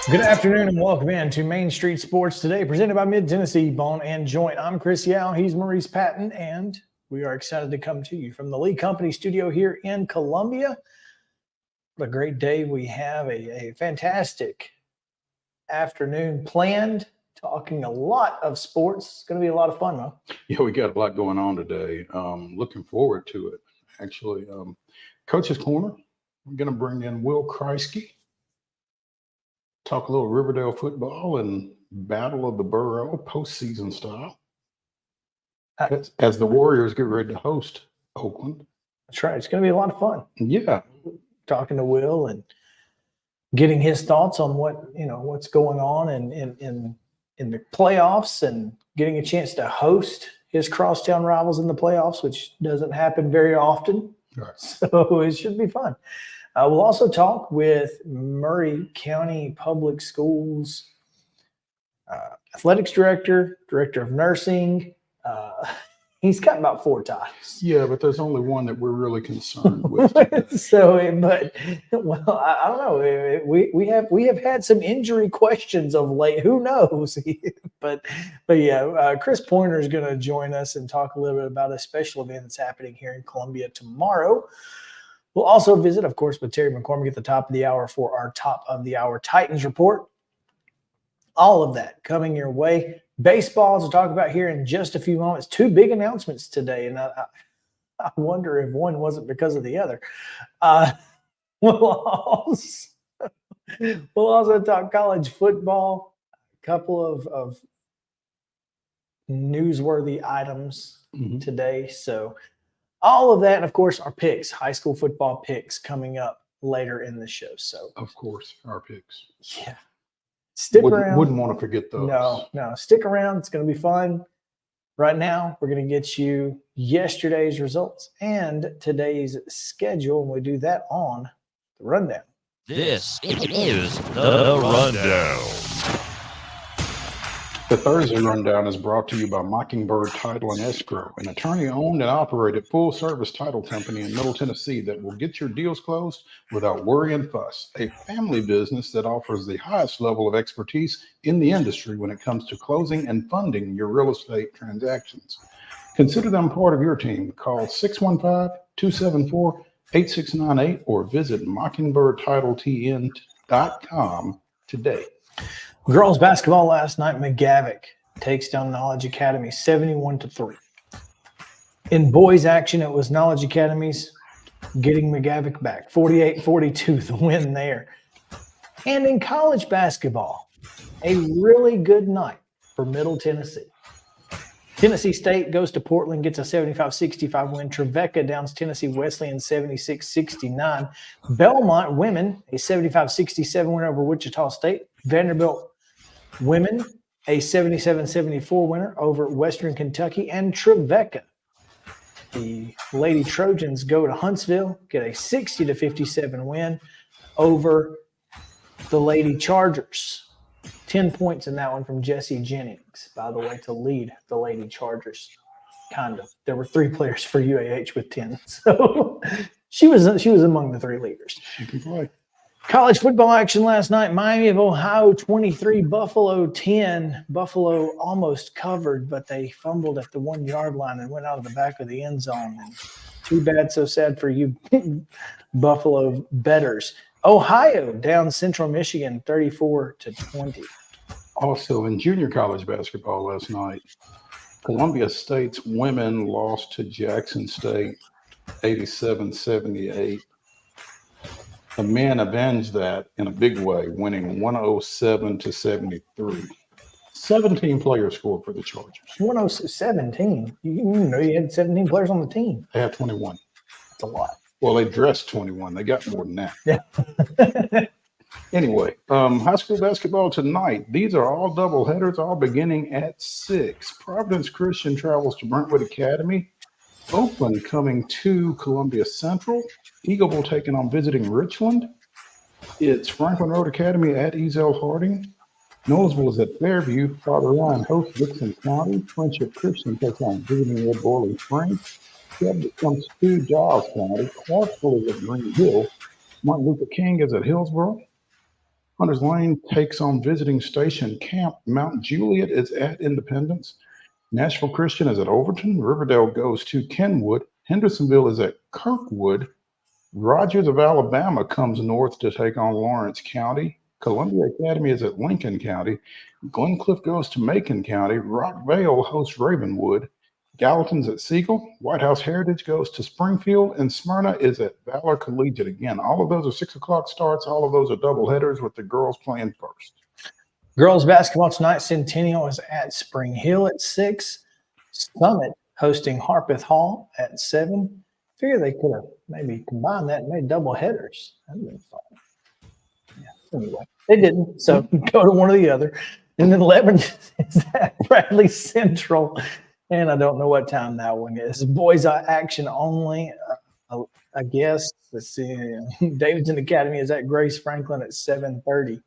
Good afternoon and welcome in to Main Street Sports Today, presented by Mid-Tennessee Bone and Joint. I'm Chris Yao, he's Maurice Patton, and we are excited to come to you from the Lee Company studio here in Columbia. What a great day we have, a fantastic afternoon planned, talking a lot of sports. It's going to be a lot of fun, huh? Yeah, we got a lot going on today. Looking forward to it, actually. Coach's Corner, we're going to bring in Will KRIESKY. Talk a little Riverdale football and Battle of the Borough postseason style as the Warriors get ready to host Oakland. That's right. It's going to be a lot of fun. Yeah. Talking to Will and getting his thoughts on what's going on in the playoffs and getting a chance to host his crosstown rivals in the playoffs, which doesn't happen very often. Right. So it should be fun. We'll also talk with Murray County Public Schools athletics director of nursing. He's got about 4 ties. Yeah, but there's only one that we're really concerned with. I don't know. We have had some injury questions of late. Who knows? but yeah, Chris Pointer is going to join us and talk a little bit about a special event that's happening here in Columbia tomorrow. We'll also visit, of course, with Terry McCormick at the top of the hour for our top of the hour Titans report. All of that coming your way. Baseball to talk about here in just a few moments. 2 big announcements today, and I wonder if one wasn't because of the other. We'll also talk college football. A couple of newsworthy items today. So all of that, and of course, our picks, high school football picks coming up later in the show. So, of course, our picks. Yeah. Stick around. Wouldn't want to forget those. No. Stick around. It's going to be fun. Right now, we're going to get you yesterday's results and today's schedule, and we do that on the Rundown. This is the Rundown. The Thursday Rundown is brought to you by Mockingbird Title and Escrow, an attorney-owned and operated full-service title company in Middle Tennessee that will get your deals closed without worry and fuss. A family business that offers the highest level of expertise in the industry when it comes to closing and funding your real estate transactions. Consider them part of your team. Call 615-274-8698 or visit mockingbirdtitletn.com today. Girls basketball last night, McGavick takes down Knowledge Academy 71-3. In boys action, it was Knowledge Academy's getting McGavick back, 48-42, the win there. And in college basketball, a really good night for Middle Tennessee. Tennessee State goes to Portland, gets a 75-65 win. Trevecca downs Tennessee Wesleyan 76-69. Belmont women, a 75-67 win over Wichita State. Vanderbilt women, a 77-74 winner over Western Kentucky. And Trevecca, the Lady Trojans, go to Huntsville, get a 60-57 win over the Lady Chargers. 10 points in that one from Jesse Jennings, by the way, to lead the Lady Chargers. Kind of. There were 3 players for UAH with 10. So she was among the 3 leaders. She can play. College football action last night. Miami of Ohio 23, Buffalo 10. Buffalo almost covered, but they fumbled at the 1-yard line and went out of the back of the end zone. And too bad, so sad for you Buffalo betters. Ohio down Central Michigan 34-20. Also in junior college basketball last night, Columbia State's women lost to Jackson State 87-78. The men avenged that in a big way, winning 107-73. 17 players scored for the Chargers. 117. You know you had 17 players on the team. They had 21. That's a lot. Well, they dressed 21. They got more than that. Yeah. Anyway, high school basketball tonight. These are all double headers, all beginning at 6. Providence Christian travels to Brentwood Academy. Oakland coming to Columbia Central. Eagleville taking on visiting Richland. It's Franklin Road Academy at Ezel Harding. Knowlesville is at Fairview. Father Ryan hosts Dixon County. Friendship Christian takes on visiting Red Boiling Springs. Chebet comes to Giles County. Clarksville is at Green Hill. Martin Luther King is at Hillsborough. Hunters Lane takes on visiting Station Camp. Mount Juliet is at Independence. Nashville Christian is at Overton. Riverdale goes to Kenwood. Hendersonville is at Kirkwood. Rogers of Alabama comes north to take on Lawrence County. Columbia Academy is at Lincoln County. Glencliff goes to Macon County. Rockvale hosts Ravenwood. Gallatin's at Siegel. White House Heritage goes to Springfield. And Smyrna is at Valor Collegiate. Again, all of those are 6 o'clock starts. All of those are double headers with the girls playing first. Girls basketball tonight. Centennial is at Spring Hill at 6. Summit hosting Harpeth Hall at 7. Figure they could have maybe combined that and made double headers. That would have been fun. Yeah. Anyway, they didn't. So go to one or the other. And then Lebanon is at Bradley Central. And I don't know what time that one is. Boys action only, I guess. Let's see. Davidson Academy is at Grace Franklin at 7:30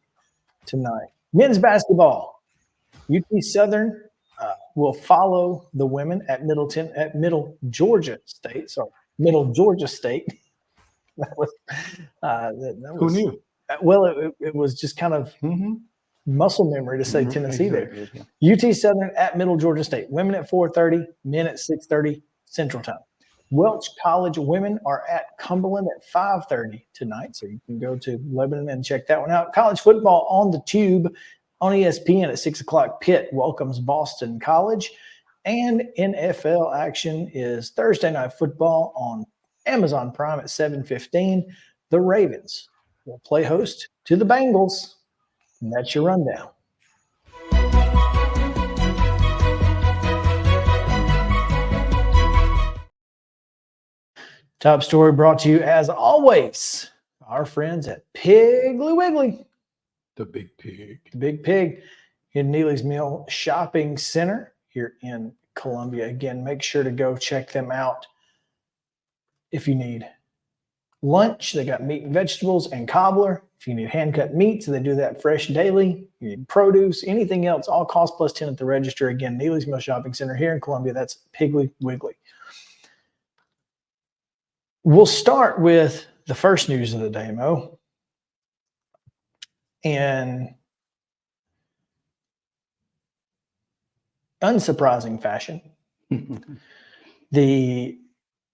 tonight. Men's basketball. UT Southern will follow the women at Middle Georgia State. Middle Georgia State. That was Who knew? Well, it was just kind of muscle memory to say Tennessee there. UT Southern at Middle Georgia State. Women at 4:30, men at 6:30 Central Time. Welch College women are at Cumberland at 5:30 tonight, so you can go to Lebanon and check that one out. College football on the Tube on ESPN at 6 o'clock. Pitt welcomes Boston College. And NFL action is Thursday Night Football on Amazon Prime at 7:15. The Ravens will play host to the Bengals. And that's your rundown. Top story brought to you, as always, our friends at Piggly Wiggly. The Big Pig. The Big Pig in Neely's Mill Shopping Center here in Columbia. Again, make sure to go check them out if you need lunch. They got meat and vegetables and cobbler. If you need hand-cut meats, they do that fresh daily. You need produce, anything else, all cost plus 10 at the register. Again, Neely's Mill Shopping Center here in Columbia. That's Piggly Wiggly. We'll start with the first news of the day, Mo. In unsurprising fashion, the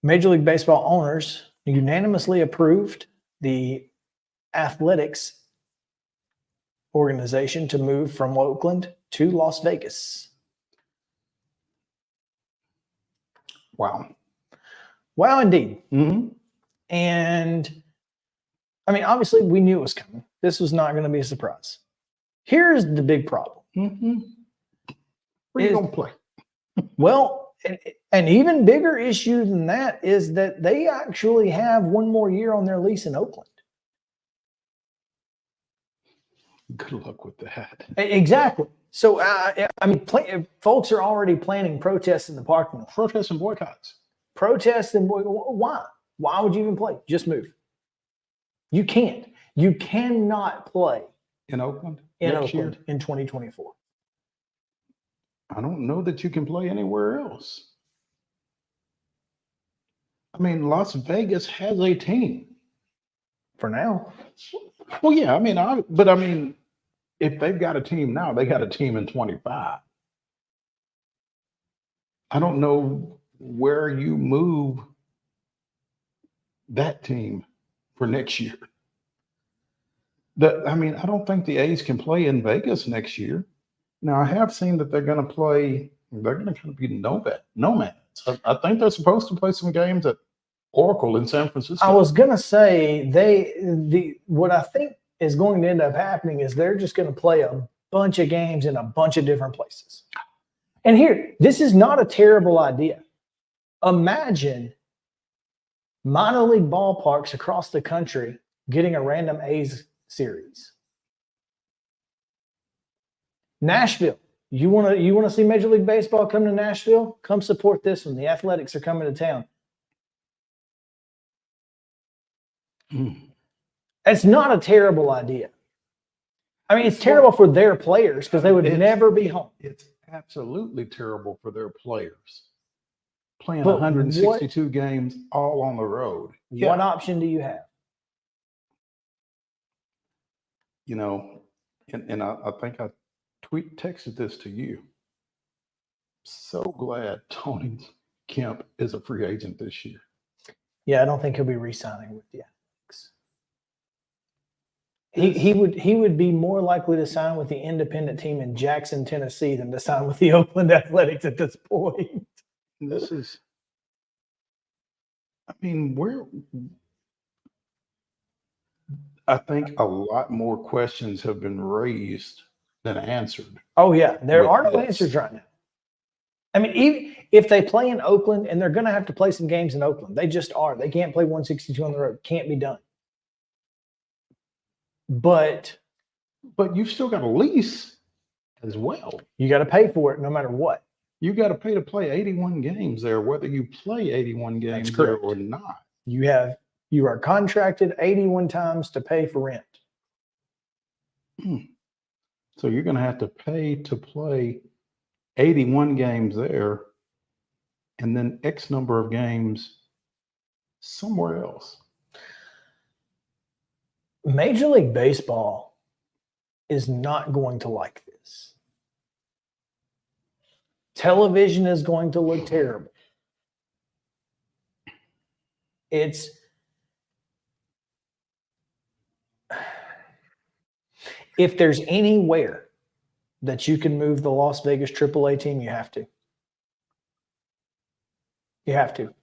Major League Baseball owners unanimously approved the athletics organization to move from Oakland to Las Vegas. Wow. Wow, indeed. Mm-hmm. And I mean, obviously, we knew it was coming. This was not going to be a surprise. Here's the big problem. Mm-hmm. Where you going to play? Well, an even bigger issue than that is that they actually have one more year on their lease in Oakland. Good luck with that. Exactly. So, I mean, folks are already planning protests in the parking lot. Protests and boycotts. Protests and why? Why would you even play? Just move. You can't. You cannot play In Oakland? in next Oakland year? in 2024. I don't know that you can play anywhere else. I mean, Las Vegas has a team. For now. Well, yeah, I mean, if they've got a team now, they got a team in 25. I don't know where you move that team for next year. I don't think the A's can play in Vegas next year. Now, I have seen that they're going to kind of be nomads. I think they're supposed to play some games at Oracle in San Francisco. I was going to say what I think is going to end up happening is they're just going to play a bunch of games in a bunch of different places. And here, this is not a terrible idea. Imagine minor league ballparks across the country getting a random A's series. Nashville. You want to see Major League Baseball come to Nashville? Come support this one. The Athletics are coming to town. It's not a terrible idea. I mean, it's terrible for their players because they would never be home. It's absolutely terrible for their players. Playing 162 games all on the road. What option do you have? You know, and I think I texted this to you. So glad Tony Kemp is a free agent this year. Yeah, I don't think he'll be re-signing with the Athletics. He would be more likely to sign with the independent team in Jackson, Tennessee than to sign with the Oakland Athletics at this point. This is, I mean, I think a lot more questions have been raised than answered. Oh, yeah. There are no answers right now. I mean, even if they play in Oakland, and they're going to have to play some games in Oakland, they just are. They can't play 162 on the road. Can't be done. But you've still got a lease as well. You got to pay for it no matter what. You got to pay to play 81 games there, whether you play 81 games there or not. You are contracted 81 times to pay for rent. So you're going to have to pay to play 81 games there and then X number of games somewhere else. Major League Baseball is not going to like this. Television is going to look terrible. If there's anywhere that you can move the Las Vegas AAA team, you have to. You have to.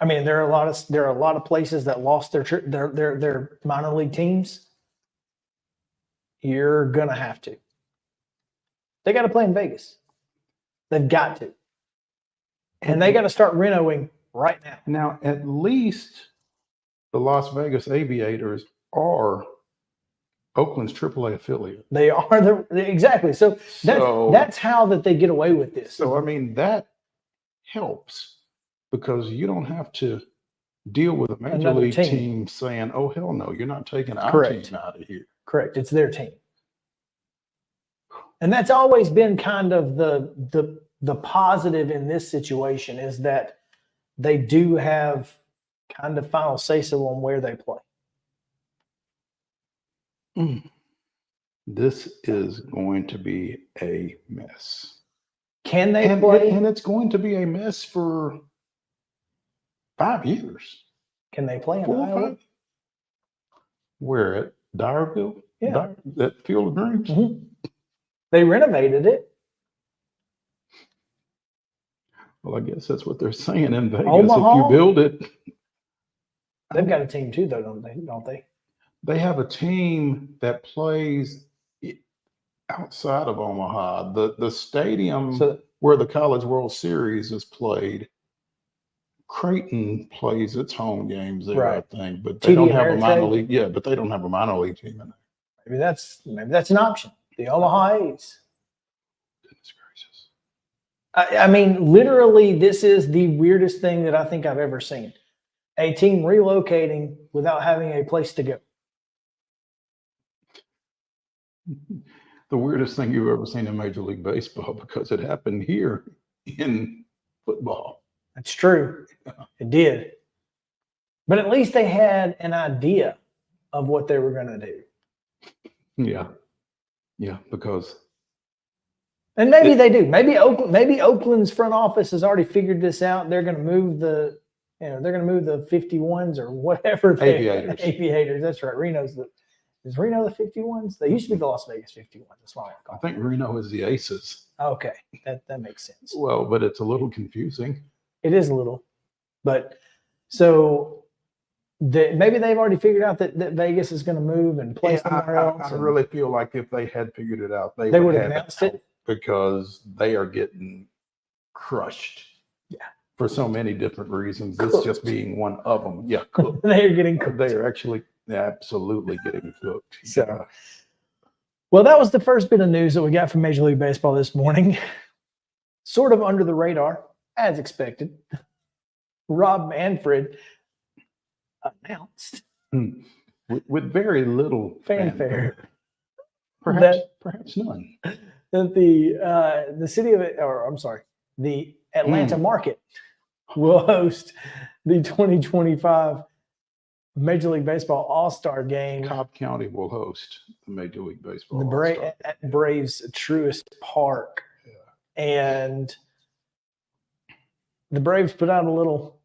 I mean, there are a lot of places that lost their minor league teams. You're gonna have to. They got to play in Vegas. They've got to, and they got to start renoing right now. Now, at least the Las Vegas Aviators are Oakland's AAA affiliate. They are exactly. So that's how that they get away with this. So I mean that helps because you don't have to deal with a major league team saying, "Oh hell no, you're not taking our team out of here." Correct. It's their team, and that's always been kind of the positive in this situation is that they do have kind of final say-so on where they play. This is going to be a mess. Can they play? And it's going to be a mess for 5 years. Can they play in Iowa? Where at Dyerville? Yeah. That Field of Dreams? Mm-hmm. They renovated it. Well, I guess that's what they're saying in Vegas. Omaha? If you build it. They've got a team too, though, don't they? They have a team that plays. outside of Omaha, the stadium So where the College World Series is played, Creighton plays its home games there, Right. I think, but they TD don't have a minor Ameritrade? league. Yeah, but they don't have a minor league team in there. maybe that's an option. The Omaha A's. Goodness gracious. I mean, literally, this is the weirdest thing that I think I've ever seen. A team relocating without having a place to go. The weirdest thing you've ever seen in Major League Baseball, because it happened here in football. That's true. It did. But at least they had an idea of what they were going to do. Yeah. Yeah, because And maybe they do. Maybe Oakland's front office has already figured this out. They're going to move they're going to move the 51s or whatever. Aviators. Aviators. That's right. Is Reno the 51s? They used to be the Las Vegas 51s. That's why I I think Reno is the Aces. Okay. That makes sense. Well, but it's a little confusing. It is a little. But so maybe they've already figured out that Vegas is going to move and play somewhere else. I really feel like if they had figured it out, they would would have have announced it. because they are getting crushed. Yeah. For so many different reasons. This Cooked. just being one of them. Yeah, cooked. They are getting cooked. They are actually absolutely getting cooked. So, Yeah. well, that was the first bit of news that we got from Major League Baseball this morning. Sort of under the radar, as expected. Rob Manfred announced With very little fanfare perhaps none. that the city of it, or I'm sorry, the Atlanta market will host the 2025 Major League Baseball All-Star Game. Cobb County will host the Major League Baseball The All-Star. at Braves Truist Park. Yeah. And the Braves put out a little,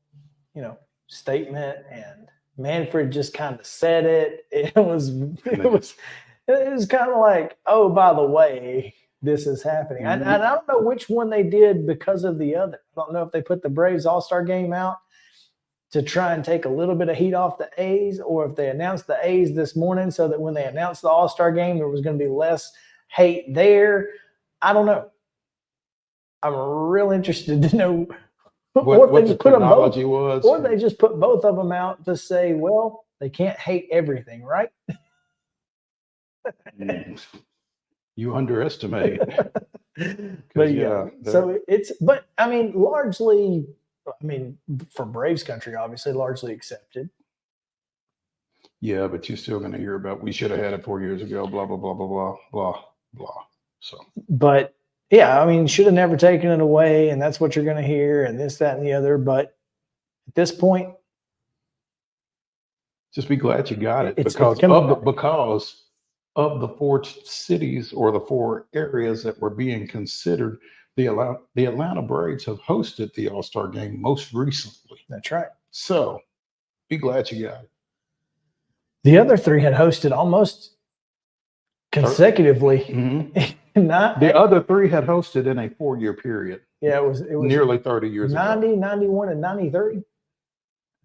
statement, and Manfred just kind of said it. It was kind of like, oh, by the way, this is happening. I don't know which one they did because of the other. I don't know if they put the Braves All-Star Game out to try and take a little bit of heat off the A's, or if they announced the A's this morning so that when they announced the All-Star Game, there was going to be less hate there. I don't know. I'm real interested to know What the technology was. Or they just put both of them out to say, well, they can't hate everything, right? You underestimate. But yeah, so but I mean, largely, for Braves country, obviously, largely accepted. Yeah, but you're still going to hear about, we should have had it 4 years ago, blah, blah, blah, blah, blah, blah, blah. So, but yeah, should have never taken it away, and that's what you're going to hear, and this, that, and the other. But at this point, just be glad you got it, because of the 4 cities or the 4 areas that were being considered, the Atlanta Braves have hosted the All-Star Game most recently. That's right. So be glad you got it. The other 3 had hosted almost consecutively. Mm-hmm. The other 3 had hosted in a 4-year period. Yeah, it was nearly 30 years 90, ago. 91, and 93. I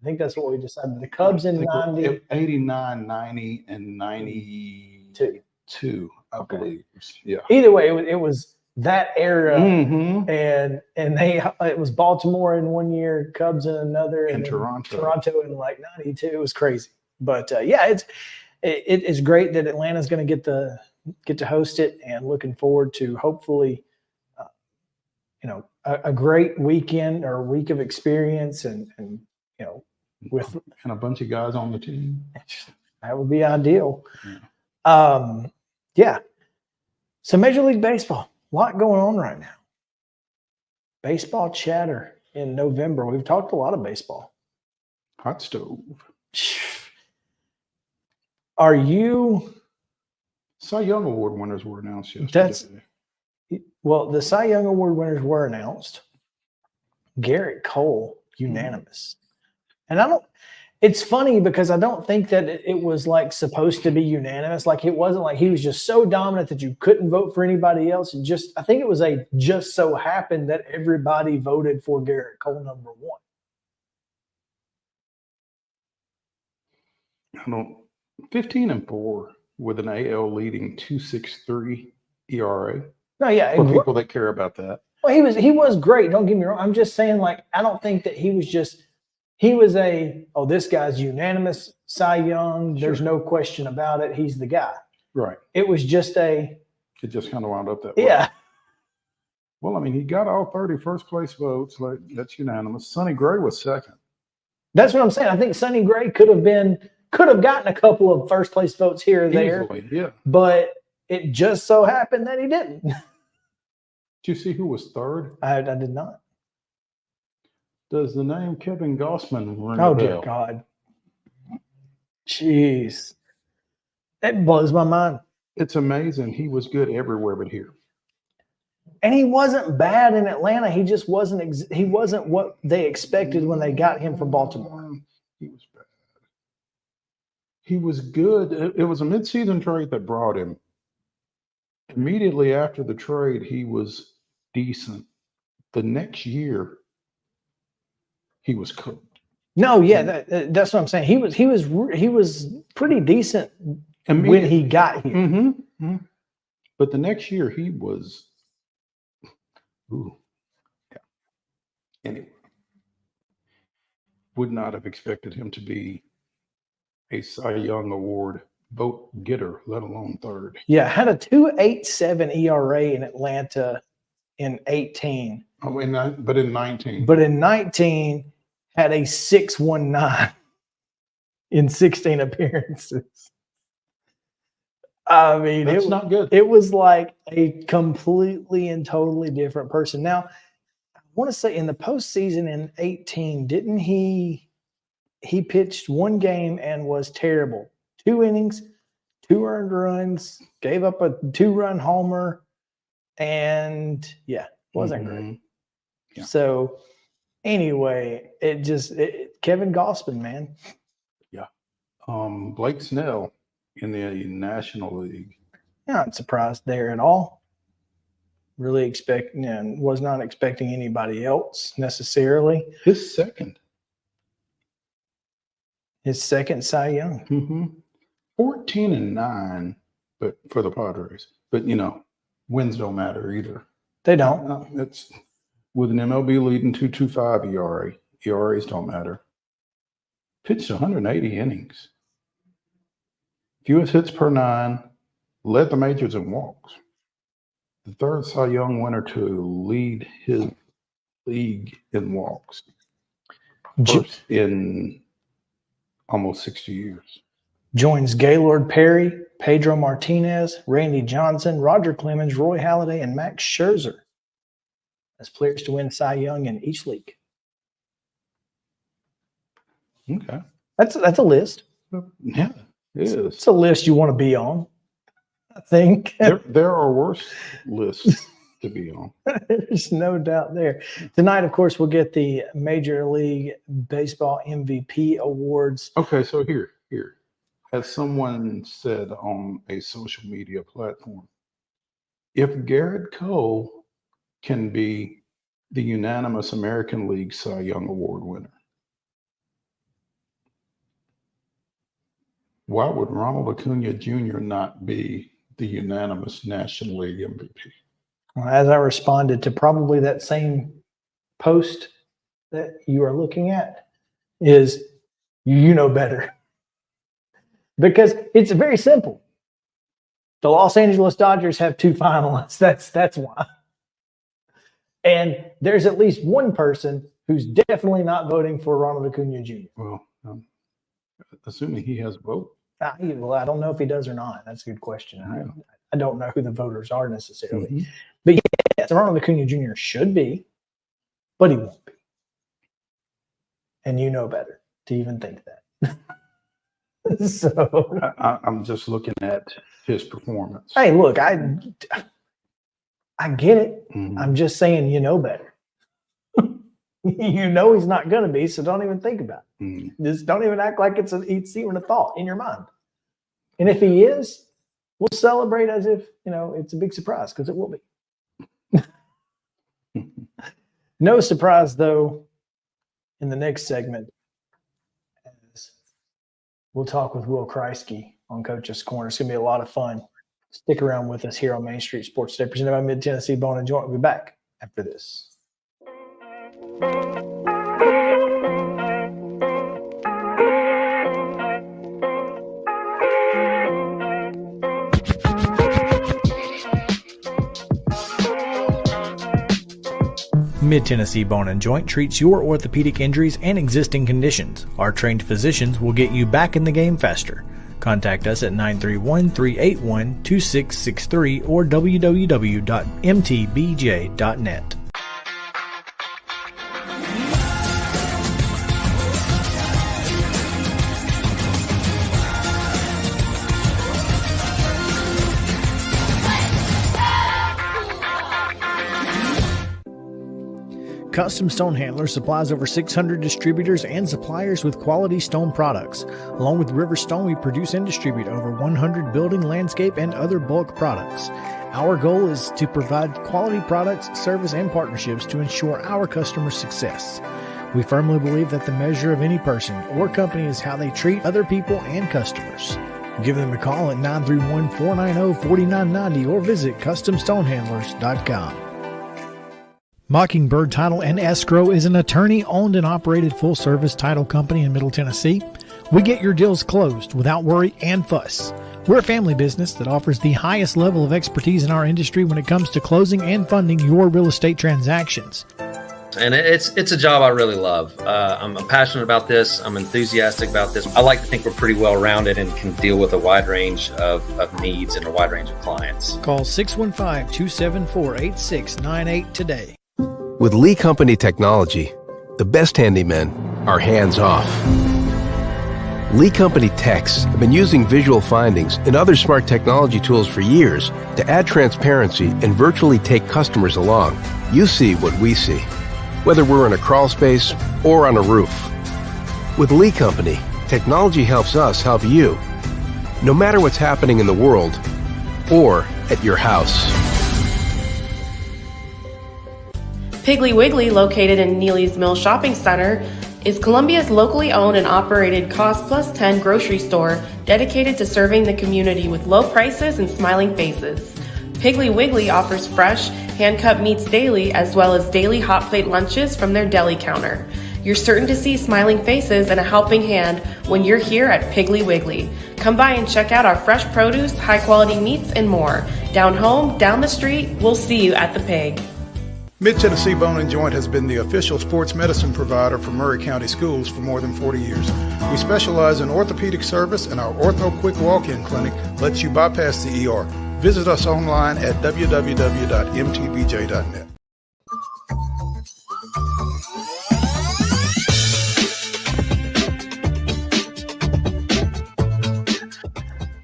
think that's what we decided. The Cubs in 90. 89, 90, and 92, I believe. Yeah. Either way, it was that era, mm-hmm. and it was Baltimore in 1 year, Cubs in another, and Toronto in like 92. It was crazy. But yeah, it's great that Atlanta's going to get to host it, and looking forward to hopefully a great weekend or week of experience, and with a bunch of guys on the team. That would be ideal. Yeah. Yeah. So Major League Baseball, a lot going on right now. Baseball chatter in November. We've talked a lot of baseball. Hot stove. Are you? Cy Young Award winners were announced yesterday. Well, the Cy Young Award winners were announced. Garrett Cole, unanimous. And it's funny because I don't think that it was like supposed to be unanimous. Like, it wasn't like he was just so dominant that you couldn't vote for anybody else. And I think it was just so happened that everybody voted for Garrett Cole number 1. 15-4 with an AL leading 263 ERA No, yeah, for people that care about that. well, he was great. Don't get me wrong. I'm just saying, like, I don't think that he was this guy's unanimous Cy Young. There's Sure. no question about it. He's the guy. Right. It was just It just kind of wound up that way. yeah. Well, I mean, he got all 30 first place votes. Like, that's unanimous. Sonny Gray was second. That's what I'm saying. I think Sonny Gray could have gotten a couple of first place votes here or there. Easily, yeah. But it just so happened that he didn't. Did you see who was third? I did not. Does the name Kevin Gossman ring Oh, a dear bell? God. Jeez. That blows my mind. It's amazing. He was good everywhere but here. And he wasn't bad in Atlanta. He just wasn't he wasn't what they expected when they got him from Baltimore. He was bad. He was good. It was a midseason trade that brought him. Immediately after the trade, he was decent. The next year, he was cooked. No, yeah, that's what I'm saying. He was pretty decent when he got here. Mm-hmm. Mm-hmm. But the next year, he was. Ooh. Yeah. Anyway, would not have expected him to be a Cy Young Award vote getter, let alone third. Yeah, had a 2.87 ERA in Atlanta in 18. Oh, but in 19. But in 19, had a 6.19 in 16 appearances. I mean, That's not good. It was like a completely and totally different person. Now, I want to say in the postseason in 18, didn't he pitched one game and was terrible. 2 innings, 2 earned runs, gave up a 2-run homer, and wasn't great. Yeah. So anyway, Kevin Gossman, man. Yeah. Blake Snell in the National League. Not surprised there at all. Really was not expecting anybody else necessarily. His second Cy Young. Mm-hmm. 14-9, but for the Padres. But wins don't matter either. They don't. It's with an MLB leading 2.25 ERA. ERAs don't matter. Pitched 180 innings. Fewest hits per 9. Led the majors in walks. The third Cy Young winner to lead his league in walks. First in almost 60 years. Joins Gaylord Perry, Pedro Martinez, Randy Johnson, Roger Clemens, Roy Halladay, and Max Scherzer as players to win Cy Young in each league. Okay. That's a list. Yeah, it is. It's a list you want to be on, I think. There are worse lists to be on. There's no doubt there. Tonight, of course, we'll get the Major League Baseball MVP awards. Okay, so here. As someone said on a social media platform, if Garrett Cole can be the unanimous American League Cy Young Award winner, why would Ronald Acuna Jr. not be the unanimous National League MVP? Well, as I responded to probably that same post that you are looking at, is you know better. Because it's very simple. The Los Angeles Dodgers have 2 finalists. That's why. And there's at least one person who's definitely not voting for Ronald Acuna Jr. Well, assuming he has a vote. Well, I don't know if he does or not. That's a good question. Yeah. I don't know who the voters are necessarily. Mm-hmm. But yes, Ronald Acuna Jr. should be, but he won't be. And you know better to even think that. So I'm just looking at his performance. hey, look, I get it. Mm-hmm. I'm just saying you know better. You know he's not going to be, so don't even think about it. Mm-hmm. Just don't even act like it's even a thought in your mind. And if he is, we'll celebrate as if, it's a big surprise, because it will be. No surprise, though, in the next segment, as we'll talk with Will KRIESKY on Coach's Corner. It's going to be a lot of fun. Stick around with us here on Main Street Sports Today, presented by Mid-Tennessee Bone and Joint. We'll be back after this. Mid-Tennessee Bone and Joint treats your orthopedic injuries and existing conditions. Our trained physicians will get you back in the game faster. Contact us at 931-381-2663 or www.mtbj.net. Custom Stone Handler supplies over 600 distributors and suppliers with quality stone products. Along with River Stone, we produce and distribute over 100 building, landscape, and other bulk products. Our goal is to provide quality products, service, and partnerships to ensure our customers' success. We firmly believe that the measure of any person or company is how they treat other people and customers. Give them a call at 931-490-4990 or visit CustomStonehandlers.com. Mockingbird Title and Escrow is an attorney-owned and operated full-service title company in Middle Tennessee. We get your deals closed without worry and fuss. We're a family business that offers the highest level of expertise in our industry when it comes to closing and funding your real estate transactions. And it's a job I really love. I'm passionate about this. I'm enthusiastic about this. I like to think we're pretty well-rounded and can deal with a wide range of needs and a wide range of clients. Call 615-274-8698 today. With Lee Company technology, the best handymen are hands-off. Lee Company techs have been using visual findings and other smart technology tools for years to add transparency and virtually take customers along. You see what we see, whether we're in a crawl space or on a roof. With Lee Company, technology helps us help you, no matter what's happening in the world or at your house. Piggly Wiggly, located in Neely's Mill Shopping Center, is Columbia's locally owned and operated Cost Plus 10 grocery store dedicated to serving the community with low prices and smiling faces. Piggly Wiggly offers fresh, hand-cut meats daily, as well as daily hot plate lunches from their deli counter. You're certain to see smiling faces and a helping hand when you're here at Piggly Wiggly. Come by and check out our fresh produce, high-quality meats, and more. Down home, down the street, we'll see you at the Pig. Mid-Tennessee Bone and Joint has been the official sports medicine provider for Murray County Schools for more than 40 years. We specialize in orthopedic service, and our Ortho Quick Walk-In Clinic lets you bypass the ER. Visit us online at www.mtbj.net.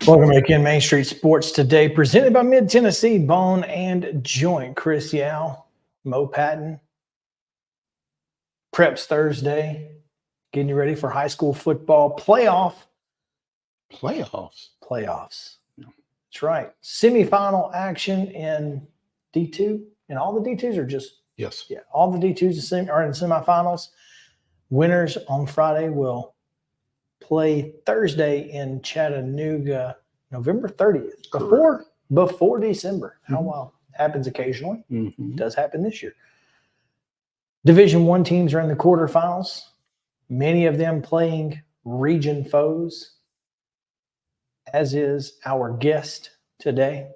Welcome back in Main Street Sports Today, presented by Mid-Tennessee Bone and Joint. Chris Yao, Mo Patton. Preps Thursday, getting you ready for high school football playoffs. That's right. Semifinal action in D2, and all the D2s are just all the D2s are in semifinals. Winners on Friday will play Thursday in Chattanooga, November 30th, before December. How well happens occasionally. It does happen this year. Division I teams are in the quarterfinals, many of them playing region foes, as is our guest today.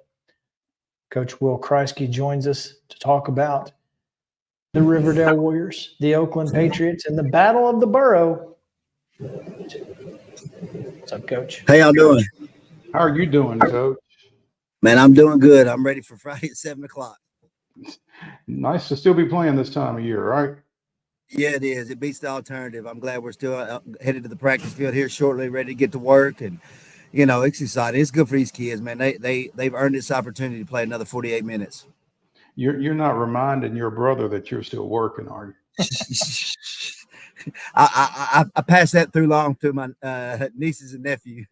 Coach Will KRIESKY joins us to talk about the Riverdale Warriors, the Oakland Patriots, and the Battle of the Borough. What's up, Coach? How y'all doing? How are you doing, Coach? Man, I'm doing good. I'm ready for Friday at 7 o'clock. Nice to still be playing this time of year, right? Yeah, it is. It beats the alternative. I'm glad we're still headed to the practice field here shortly, ready to get to work. And, you know, it's exciting. It's good for these kids, man. They've earned this opportunity to play another 48 minutes. You're not reminding your brother that you're still working, are you? I pass that through along to my nieces and nephew.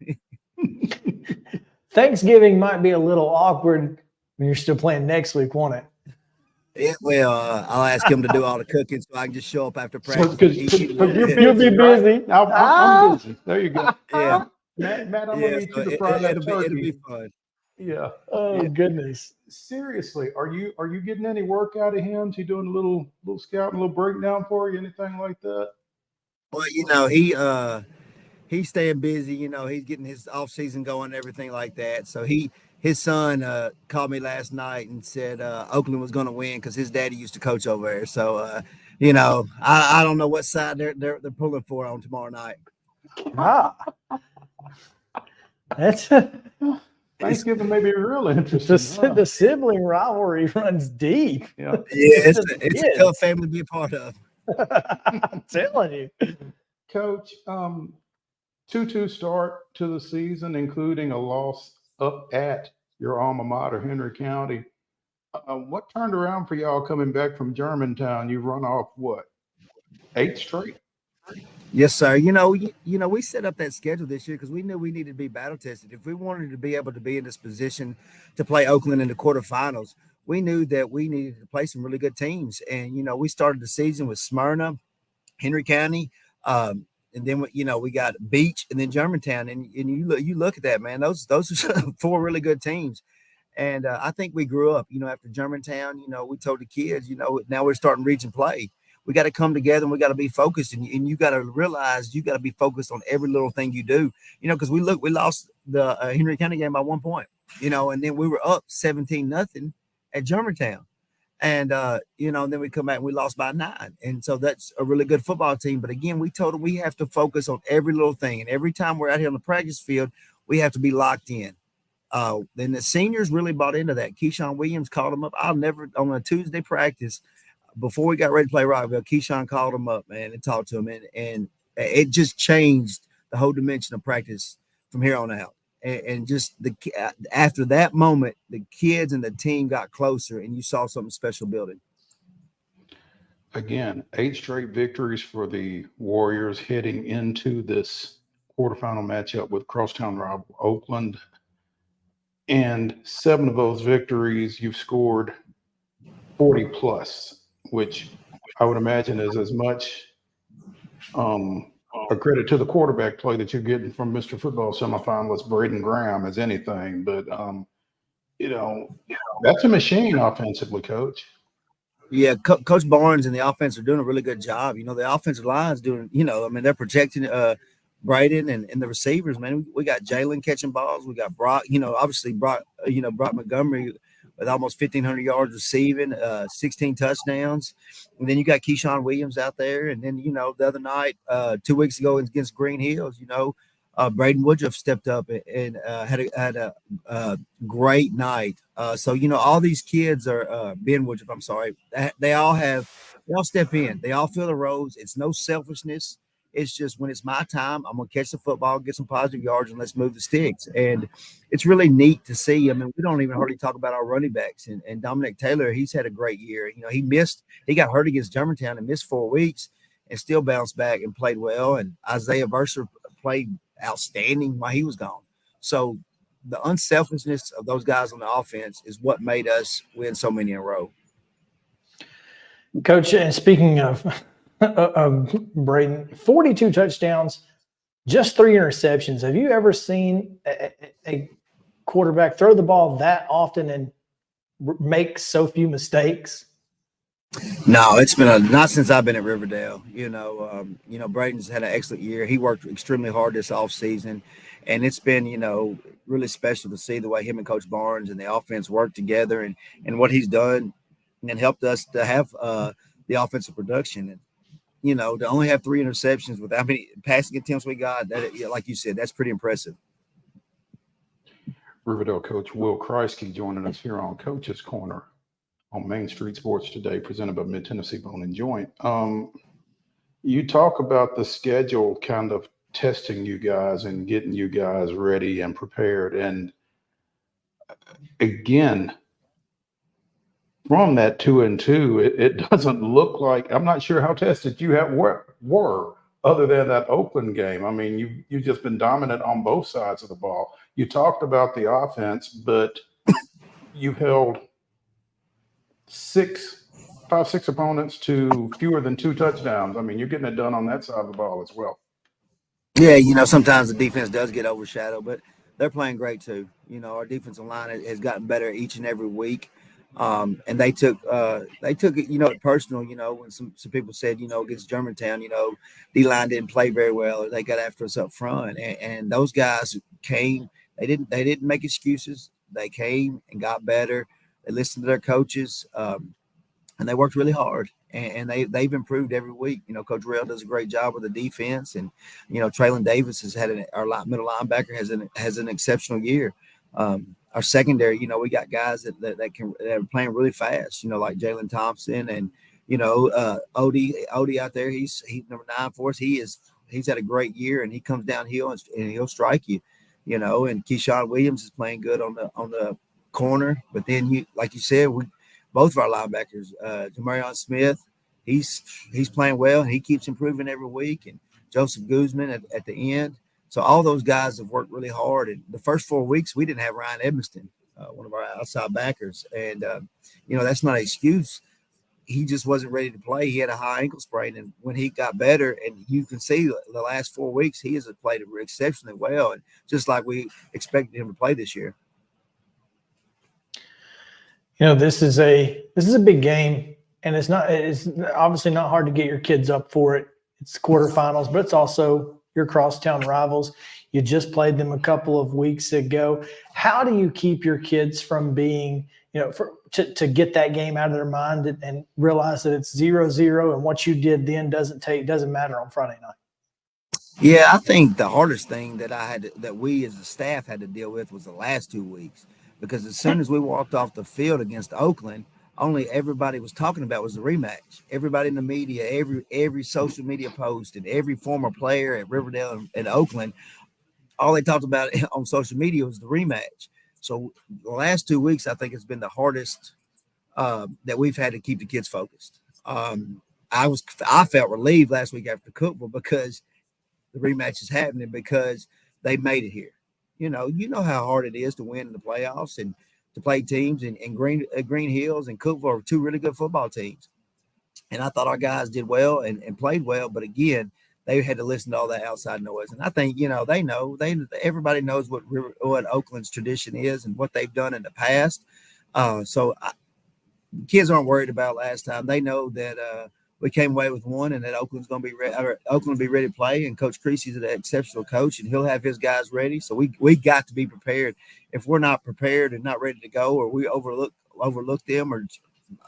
Thanksgiving might be a little awkward when you're still playing next week, won't it? Yeah, well, I'll ask him to do all the cooking so I can just show up after practice. You'll be busy. I'm busy. There you go. Yeah. Matt, I'm going to need you to fry that turkey. It'll be fun. Yeah. Oh Yeah. goodness. Seriously, are you getting any work out of him? Is he doing a little scout, a little breakdown for you, anything like that? Well, he's staying busy. He's getting his off season going and everything like that. So his son called me last night and said Oakland was going to win because his daddy used to coach over there. So I don't know what side they're pulling for on tomorrow night. Ah, that's Thanksgiving may be real interesting. the sibling rivalry runs deep. Yeah. Yeah, Just it's kids. a tough family to be a part of. I'm telling you. Coach, 2-2 start to the season, including a loss up at your alma mater, Henry County. What turned around for y'all coming back from Germantown? You run off what, 8 straight? Yes, sir. We set up that schedule this year because we knew we needed to be battle tested. If we wanted to be able to be in this position to play Oakland in the quarterfinals, we knew that we needed to play some really good teams. And we started the season with Smyrna, Henry County, and then we got Beach and then Germantown. And you look at that, man. Those are 4 really good teams. And I think we grew up. After Germantown, we told the kids, now we're starting region play. We got to come together and we got to be focused, and you got to realize you got to be focused on every little thing you do, because we lost the Henry County game by 1 point, and then we were up 17-0 at Germantown. And, then we come back and we lost by 9. And so that's a really good football team. But again, we told them we have to focus on every little thing. And every time we're out here on the practice field, we have to be locked in. Then the seniors really bought into that. Keyshawn Williams called them up. On a Tuesday practice, before we got ready to play Rockville, Keyshawn called him up, man, and talked to him. And it just changed the whole dimension of practice from here on out. And just after that moment, the kids and the team got closer, and you saw something special building. Again, 8 straight victories for the Warriors heading into this quarterfinal matchup with crosstown rival Oakland. And 7 of those victories, you've scored 40 plus, which I would imagine is as much a credit to the quarterback play that you're getting from Mr. Football semifinalist Braden Graham as anything. But, that's a machine offensively, Coach. Yeah, Coach Barnes and the offense are doing a really good job. The offensive line is doing, they're protecting Braden and the receivers, man. We got Jalen catching balls. We got Brock, obviously Brock Montgomery with almost 1,500 yards receiving, 16 touchdowns. And then you got Keyshawn Williams out there. And then, the other night, 2 weeks ago against Green Hills, Braden Woodruff stepped up and had a great night. So, all these kids are Ben Woodruff, I'm sorry. They all step in. They all fill the roles. It's no selfishness. It's just when it's my time, I'm going to catch the football, get some positive yards, and let's move the sticks. And it's really neat to see. I mean, we don't even hardly talk about our running backs. And Dominic Taylor, he's had a great year. He got hurt against Germantown and missed 4 weeks and still bounced back and played well. And Isaiah Verser played outstanding while he was gone. So the unselfishness of those guys on the offense is what made us win so many in a row. Coach, and speaking of Braden, 42 touchdowns, just 3 interceptions. Have you ever seen a quarterback throw the ball that often and make so few mistakes? No, it's been not since I've been at Riverdale. Braden's had an excellent year. He worked extremely hard this offseason, and it's been, really special to see the way him and Coach Barnes and the offense work together and what he's done and helped us to have the offensive production. And to only have 3 interceptions with how many passing attempts we got, like you said, that's pretty impressive. Riverdale coach Will KRIESKY joining us here on Coach's Corner on Main Street Sports today, presented by Mid-Tennessee Bone and Joint. You talk about the schedule kind of testing you guys and getting you guys ready and prepared. And again, from that 2-2, it doesn't look like, I'm not sure how tested you were other than that Oakland game. I mean, you've just been dominant on both sides of the ball. You talked about the offense, but you've held 5-6 opponents to fewer than 2 touchdowns. I mean, you're getting it done on that side of the ball as well. Yeah, sometimes the defense does get overshadowed, but they're playing great too. You know, our defensive line has gotten better each and every week. And they took it, you know, personal, you know, when some people said, you know, against Germantown, you know, D-line didn't play very well, or they got after us up front. And those guys came, they didn't make excuses. They came and got better. They listened to their coaches, and they worked really hard. And they've improved every week. You know, Coach Rail does a great job with the defense, and you know, Traylon Davis has had our middle linebacker has an exceptional year. Our secondary, you know, we got guys that are playing really fast. You know, like Jalen Thompson, and you know, Odie out there. He's number 9 for us. He's had a great year, and he comes downhill and he'll strike you. You know, and Keyshawn Williams is playing good on the corner. But then like you said, both of our linebackers, Jamarion Smith, he's playing well, and he keeps improving every week. And Joseph Guzman at the end. So all those guys have worked really hard. And the first 4 weeks, we didn't have Ryan Edmiston, one of our outside backers. And, you know, that's not an excuse. He just wasn't ready to play. He had a high ankle sprain. And when he got better, and you can see the last 4 weeks, he has played exceptionally well. And just like we expected him to play this year. You know, this is a big game, and it's obviously not hard to get your kids up for it. It's quarterfinals, but it's also your crosstown rivals. You just played them a couple of weeks ago. How do you keep your kids from being, you know, to get that game out of their mind and realize that it's 0-0 and what you did then doesn't matter on Friday night? Yeah, I think the hardest thing that we as a staff had to deal with was the last 2 weeks. Because as soon as we walked off the field against Oakland, only everybody was talking about was the rematch. Everybody in the media, every social media post, and every former player at Riverdale and Oakland, all they talked about on social media was the rematch. So the last 2 weeks, I think, has been the hardest that we've had to keep the kids focused. I felt relieved last week after Cookville because the rematch is happening, because they made it here. You know how hard it is to win in the playoffs and to play teams in Green Hills and Cookville are 2 really good football teams. And I thought our guys did well and played well. But again, they had to listen to all that outside noise. And I think, you know, everybody knows what Oakland's tradition is and what they've done in the past. So kids aren't worried about last time. They know that we came away with one, and that Oakland will be ready to play. And Coach KRIESKY's an exceptional coach, and he'll have his guys ready. So we got to be prepared. If we're not prepared and not ready to go, or we overlook them, or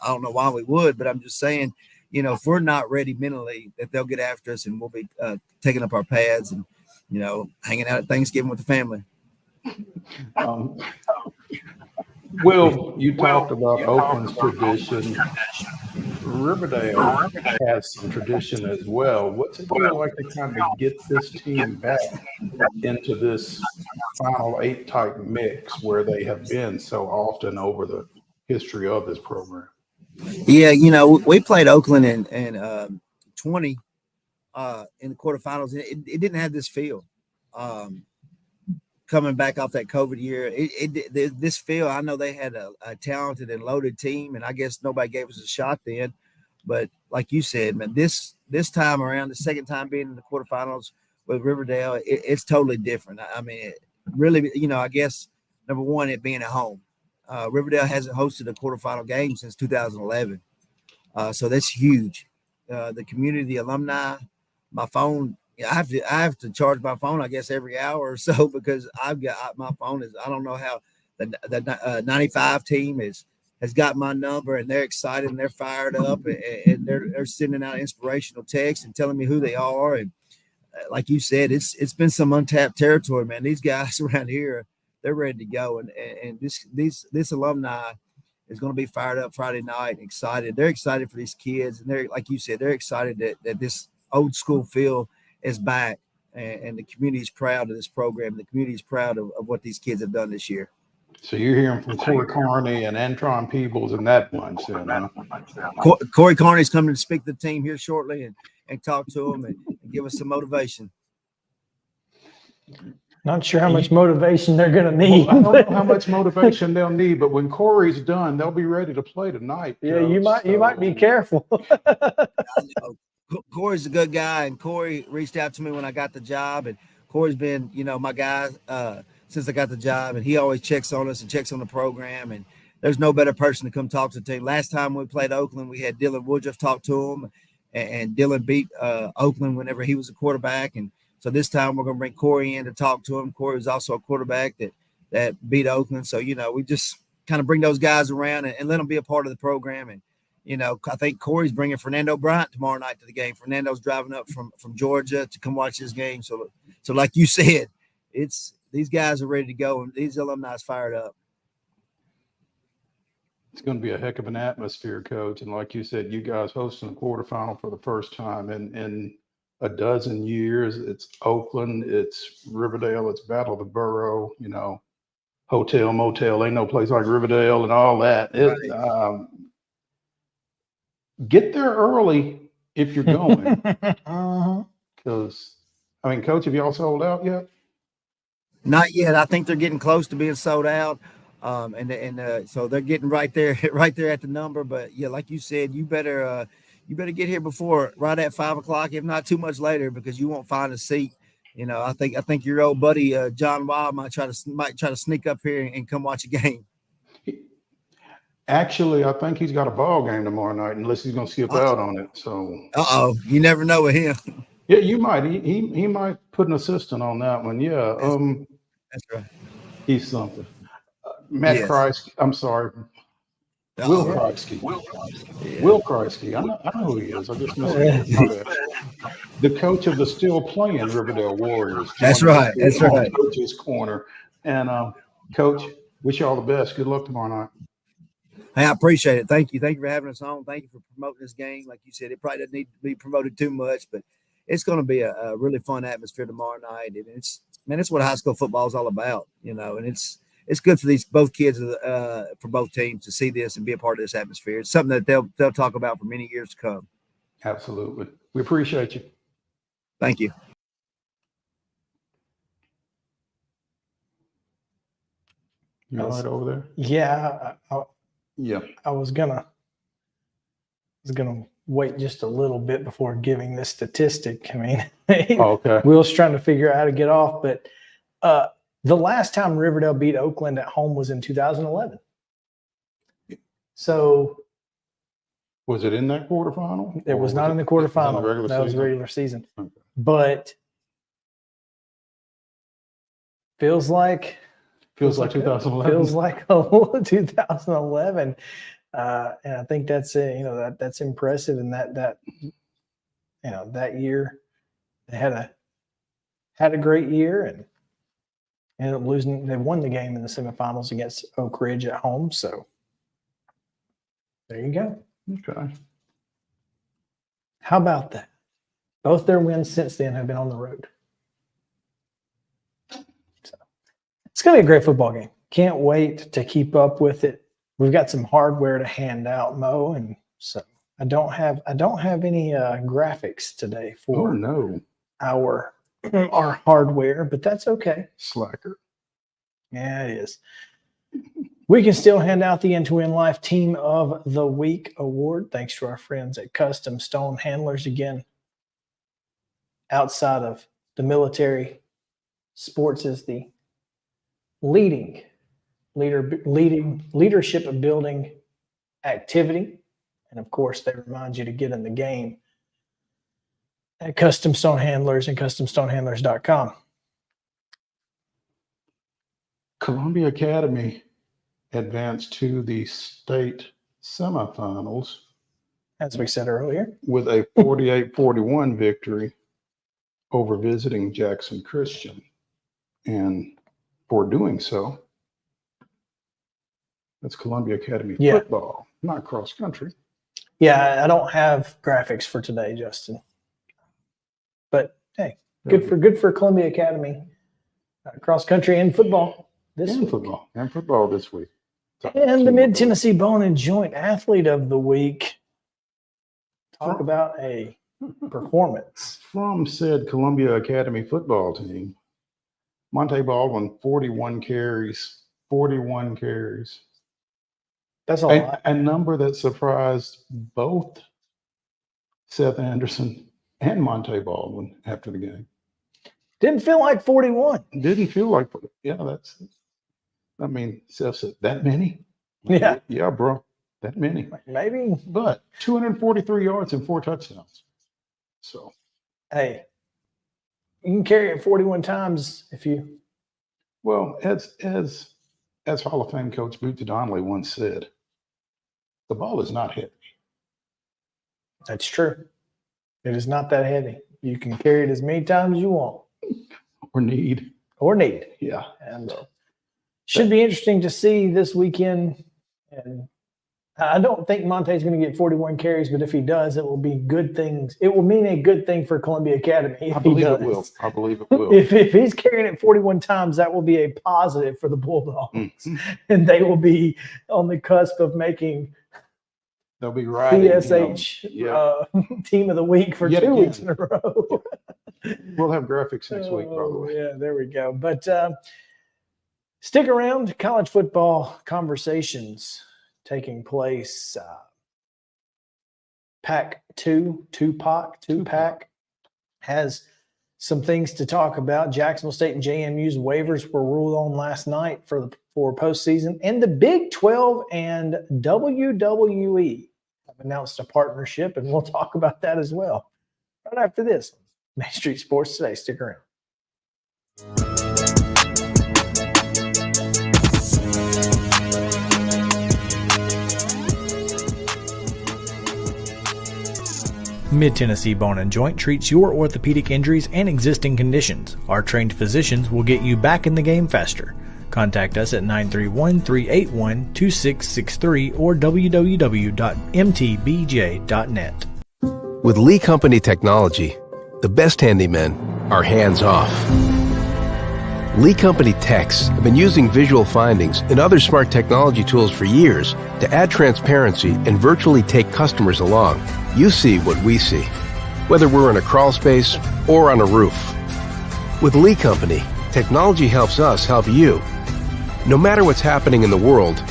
I don't know why we would, but I'm just saying, you know, if we're not ready mentally, that they'll get after us, and we'll be taking up our pads and, you know, hanging out at Thanksgiving with the family. Will, you talked about Oakland's tradition. Riverdale has some tradition as well. What's it feel like to kind of get this team back into this Final 8 type mix where they have been so often over the history of this program? Yeah, you know, we played Oakland in 20 in the quarterfinals. It didn't have this feel. Coming back off that COVID year, this feel, I know they had a talented and loaded team, and I guess nobody gave us a shot then. But like you said, man, this time around, the second time being in the quarterfinals with Riverdale, it's totally different. I mean, really, you know, I guess number one, it being at home. Riverdale hasn't hosted a quarterfinal game since 2011, so that's huge. The community, the alumni, my phone. Yeah, I have to charge my phone, I guess, every hour or so, because I've got my phone is, I don't know how the 95 team has got my number, and they're excited and they're fired up, and they're sending out inspirational texts and telling me who they are. And like you said, it's been some untapped territory, man. These guys around here, they're ready to go, and this alumni is going to be fired up Friday night, excited. They're excited for these kids, and they're, like you said, they're excited that this old school feel is back, and the community is proud of this program. The community is proud of what these kids have done this year. So you're hearing from Corey Carney and Antron Peebles and that bunch, then, huh? Corey Carney is coming to speak to the team here shortly and talk to them and give us some motivation. Not sure how much motivation they're going to need. Well, I don't know how much motivation they'll need, but when Corey's done, they'll be ready to play tonight. Yeah, you might be careful. Corey's a good guy, and Corey reached out to me when I got the job, and Corey's been, you know, my guy since I got the job, and he always checks on us and checks on the program. And there's no better person to come talk to the team. Last time we played Oakland, we had Dylan Woodruff talk to him, and Dylan beat Oakland whenever he was a quarterback. And so this time we're going to bring Corey in to talk to him. Corey was also a quarterback that beat Oakland. So, we just kind of bring those guys around and let them be a part of the program. And, I think Corey's bringing Fernando Bryant tomorrow night to the game. Fernando's driving up from Georgia to come watch this game. So like you said, these guys are ready to go, and these alumni is fired up. It's going to be a heck of an atmosphere, Coach. And like you said, you guys hosting a quarterfinal for the first time in a dozen years. It's Oakland, it's Riverdale, it's Battle of the Borough, hotel, motel, ain't no place like Riverdale and all that. Get there early if you're going. Because, Coach, have y'all sold out yet? Not yet. I think they're getting close to being sold out. So they're getting right there at the number. But yeah, like you said, you better get here before right at 5 o'clock, if not too much later, because you won't find a seat. I think your old buddy John Wild might try to sneak up here and come watch a game. Actually, I think he's got a ball game tomorrow night, unless he's going to skip out on it. So, you never know with him. Yeah, you might. He might put an assistant on that one. Yeah, that's right. He's something. Matt KRIESKY. I'm sorry. Will KRIESKY. Will KRIESKY. I know who he is. I just missed it. The coach of the still playing Riverdale Warriors. That's right. That's right. Coach's corner. And Coach, wish you all the best. Good luck tomorrow night. Hey, I appreciate it. Thank you. Thank you for having us on. Thank you for promoting this game. Like you said, it probably doesn't need to be promoted too much, but it's going to be a really fun atmosphere tomorrow night. And it's what high school football is all about, and it's good for both kids for both teams to see this and be a part of this atmosphere. It's something that they'll talk about for many years to come. Absolutely. We appreciate you. Thank you. You all right over there? Yeah. Yeah. I was gonna wait just a little bit before giving this statistic. Okay. Will's trying to figure out how to get off, but the last time Riverdale beat Oakland at home was in 2011. So was it in that quarterfinal? It was not in the quarterfinal. That was regular season. Okay. But feels like 2011. Feels like 2011. And I think that's that's impressive. And that year they had a great year and ended up losing. They won the game in the semifinals against Oak Ridge at home. So there you go. Okay. How about that? Both their wins since then have been on the road. So it's going to be a great football game. Can't wait to keep up with it. We've got some hardware to hand out, Mo, and so I don't have any graphics today for our hardware, but that's okay. Slacker. Yeah, it is. We can still hand out the End-to-End Life Team of the Week award, thanks to our friends at Custom Stone Handlers. Again, outside of the military, sports is the leadership building activity. And of course, they remind you to get in the game at Custom Stone Handlers and CustomStonehandlers.com. Columbia Academy advanced to the state semifinals, as we said earlier, with a 48-41 victory over visiting Jackson Christian. And for doing so, that's Columbia Academy football, not cross country. Yeah, I don't have graphics for today, Justin. But hey, good for Columbia Academy, cross country and football this week. Football this week. And the Mid-Tennessee Bone and Joint Athlete of the Week. Talk about a performance. From said Columbia Academy football team, Monte Baldwin, 41 carries. 41 carries. That's a lot. A number that surprised both Seth Anderson and Monte Baldwin after the game. Didn't feel like 41. Didn't feel like, yeah, I mean, Seth said, that many? Yeah. Yeah, bro, that many. Maybe. But 243 yards and 4 touchdowns. So, Hey, you can carry it 41 times if you. well, as Hall of Fame coach Boots Donnelly once said, the ball is not heavy. That's true. It is not that heavy. You can carry it as many times as you want. Or need. Yeah. And should be interesting to see this weekend. And I don't think Monte's going to get 41 carries, but if he does, it will be good things. It will mean a good thing for Columbia Academy. I believe it will. I believe it will. If he's carrying it 41 times, that will be a positive for the Bulldogs. Mm-hmm. And they will be on the cusp of making They'll be riding. PSH team of the week for Yet 2 again. weeks in a row. We'll have graphics next week, probably. Yeah, there we go. But stick around. College football conversations taking place. Two-pack has some things to talk about. Jacksonville State and JMU's waivers were ruled on last night for postseason, and the Big 12 and WWE have announced a partnership, and we'll talk about that as well right after this. Main Street Sports Today. Stick around. Mid-Tennessee Bone and Joint treats your orthopedic injuries and existing conditions. Our trained physicians will get you back in the game faster. Contact us at 931-381-2663 or www.mtbj.net. With Lee Company technology, the best handymen are hands-off. Lee Company techs have been using visual findings and other smart technology tools for years to add transparency and virtually take customers along. You see what we see, whether we're in a crawl space or on a roof. With Lee Company, technology helps us help you, no matter what's happening in the world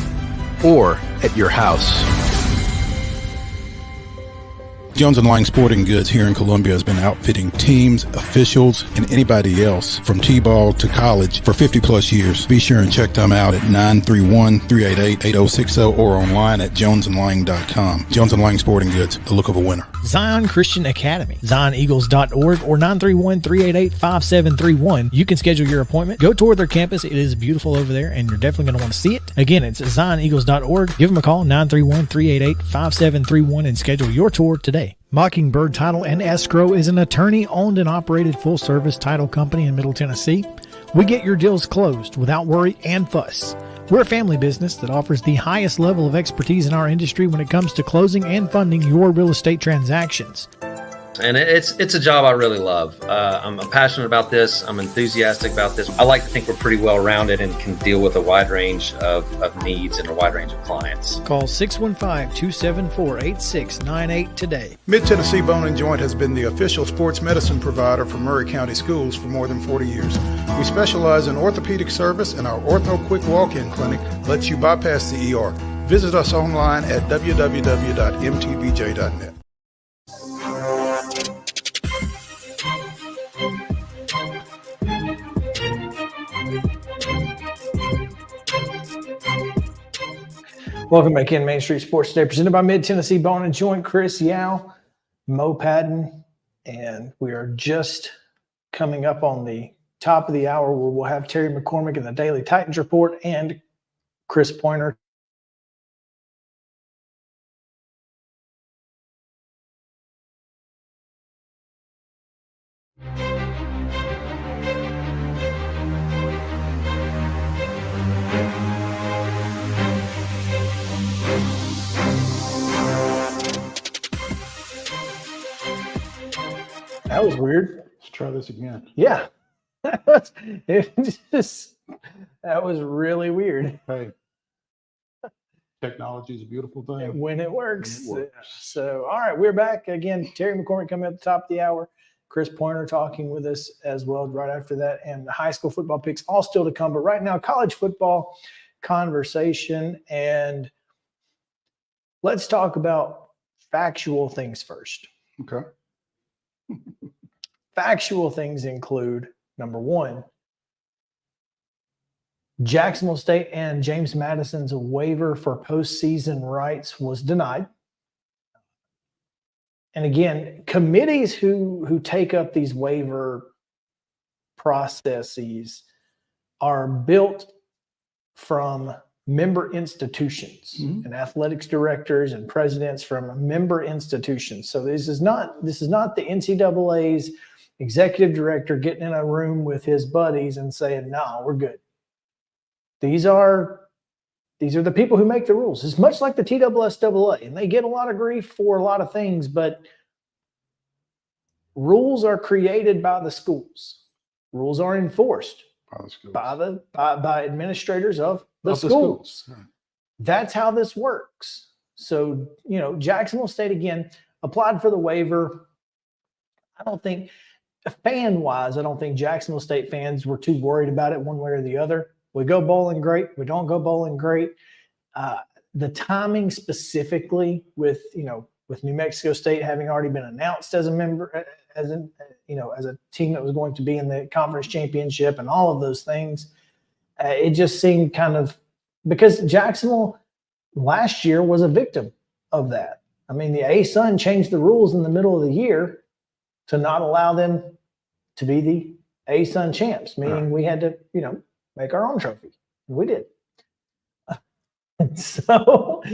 or at your house. Jones & Lang Sporting Goods here in Columbia has been outfitting teams, officials, and anybody else from T-ball to college for 50 plus years. Be sure and check them out at 931-388-8060 or online at jonesandlang.com. Jones & Lang Sporting Goods, the look of a winner. Zion Christian Academy, zioneagles.org or 931-388-5731. You can schedule your appointment. Go tour their campus. It is beautiful over there, and you're definitely going to want to see it. Again, it's zioneagles.org. Give them a call, 931-388-5731, and schedule your tour today. Mockingbird Title and Escrow is an attorney-owned and operated full-service title company in Middle Tennessee. We get your deals closed without worry and fuss. We're a family business that offers the highest level of expertise in our industry when it comes to closing and funding your real estate transactions. And it's a job I really love. I'm passionate about this. I'm enthusiastic about this. I like to think we're pretty well rounded and can deal with a wide range of needs and a wide range of clients. Call 615-274-8698 today. Mid-Tennessee Bone and Joint has been the official sports medicine provider for Murray County Schools for more than 40 years. We specialize in orthopedic service, and our Ortho Quick Walk-In Clinic lets you bypass the ER. Visit us online at www.mtbj.net. Welcome back in Main Street Sports Today, presented by Mid-Tennessee Bone and Joint. Chris Yao, Mo Patton, and we are just coming up on the top of the hour where we'll have Terry McCormick in the Daily Titans Report and Chris Pointer. That was weird. Let's try this again. Yeah. That was really weird. Hey, technology is a beautiful thing. When it works. When it works. So, all right, we're back again. Terry McCormick coming at the top of the hour. Chris Pointer talking with us as well right after that. And the high school football picks all still to come. But right now, college football conversation. And let's talk about factual things first. Okay. Factual things include Number one, Jacksonville State and James Madison's waiver for postseason rights was denied. And again, committees who take up these waiver processes are built from member institutions and athletics directors and presidents from member institutions. So this is not the NCAA's executive director getting in a room with his buddies and saying, "No, we're good." These are the people who make the rules. It's much like the TSSAA, and they get a lot of grief for a lot of things, but rules are created by the schools. Rules are enforced by administrators of the schools. Right. That's how this works. So, Jacksonville State, again, applied for the waiver. I don't think, fan-wise, I don't think Jacksonville State fans were too worried about it one way or the other. We go bowling, great. We don't go bowling, great. The timing specifically with New Mexico State having already been announced as a member, as a team that was going to be in the conference championship and all of those things, it just seemed kind of, because Jacksonville last year was a victim of that. I mean, the ASUN changed the rules in the middle of the year to not allow them to be the ASUN champs, meaning we had to, make our own trophy. We did. So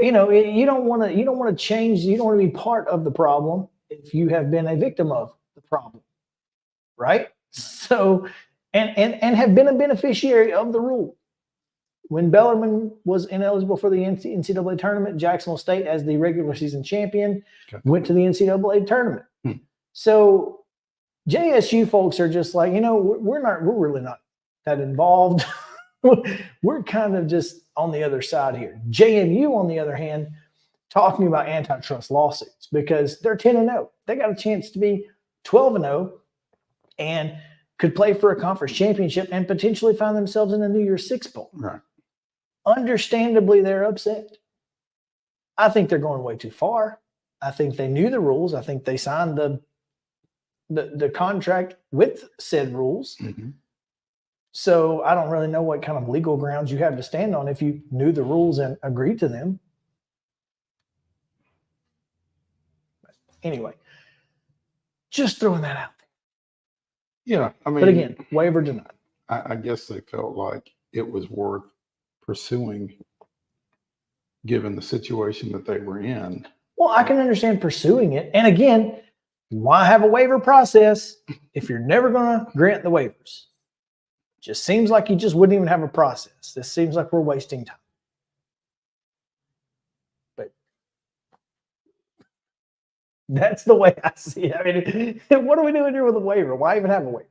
you don't want to change. You don't want to be part of the problem if you have been a victim of the problem, right? So, and have been a beneficiary of the rule. When Bellarmine was ineligible for the NCAA tournament, Jacksonville State, as the regular season champion, went to the NCAA tournament. So JSU folks are just like, we're really not that involved. We're kind of just on the other side here. JMU, on the other hand, talking about antitrust lawsuits because they're 10-0. They got a chance to be 12-0 and could play for a conference championship and potentially find themselves in a New Year's Six Bowl. Right. Understandably, they're upset. I think they're going way too far. I think they knew the rules. I think they signed the contract with said rules. So I don't really know what kind of legal grounds you have to stand on if you knew the rules and agreed to them. But anyway, just throwing that out there. Yeah, I mean, but again, waiver denied. I guess they felt like it was worth pursuing given the situation that they were in. Well, I can understand pursuing it. And again, why have a waiver process if you're never going to grant the waivers? Just seems like you just wouldn't even have a process. This seems like we're wasting time. But that's the way I see it. I mean, what are we doing here with a waiver? Why even have a waiver?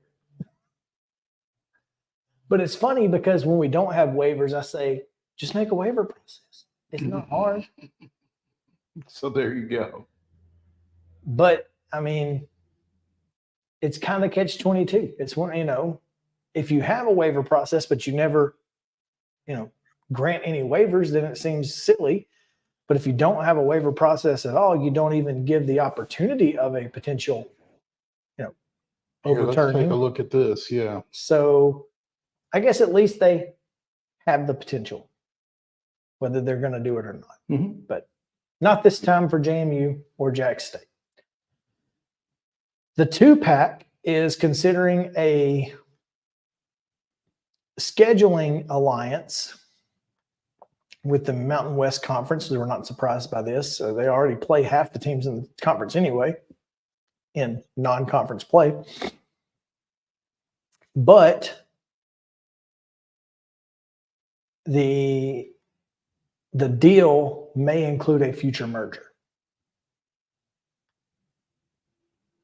But it's funny because when we don't have waivers, I say, just make a waiver process. It's not hard. So there you go. But I mean, it's kind of catch-22. It's one, if you have a waiver process, but you never, grant any waivers, then it seems silly. But if you don't have a waiver process at all, you don't even give the opportunity of a potential, overturning. Let's take a look at this. Yeah. So I guess at least they have the potential, whether they're going to do it or not. But not this time for JMU or Jack State. The 2-pack is considering a scheduling alliance with the Mountain West Conference. So we're not surprised by this. So they already play half the teams in the conference anyway in non-conference play. But the deal may include a future merger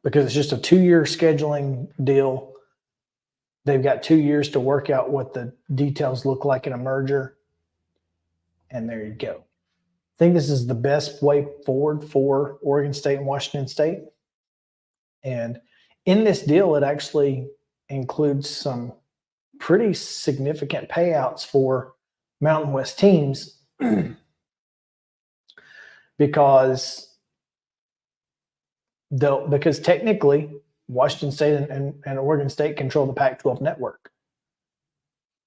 because it's just a 2-year scheduling deal. They've got 2 years to work out what the details look like in a merger. And there you go. I think this is the best way forward for Oregon State and Washington State. And in this deal, it actually includes some pretty significant payouts for Mountain West teams because technically Washington State and Oregon State control the Pac-12 network.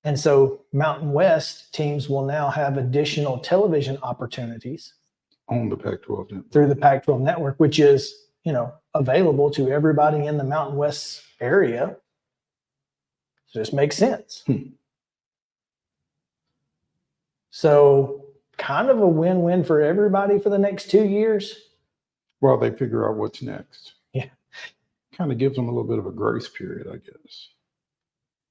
And so Mountain West teams will now have additional television opportunities On the Pac-12 network. through the Pac-12 network, which is, available to everybody in the Mountain West area. So this makes sense. So kind of a win-win for everybody for the next 2 years. While they figure out what's next. Yeah. Kind of gives them a little bit of a grace period, I guess.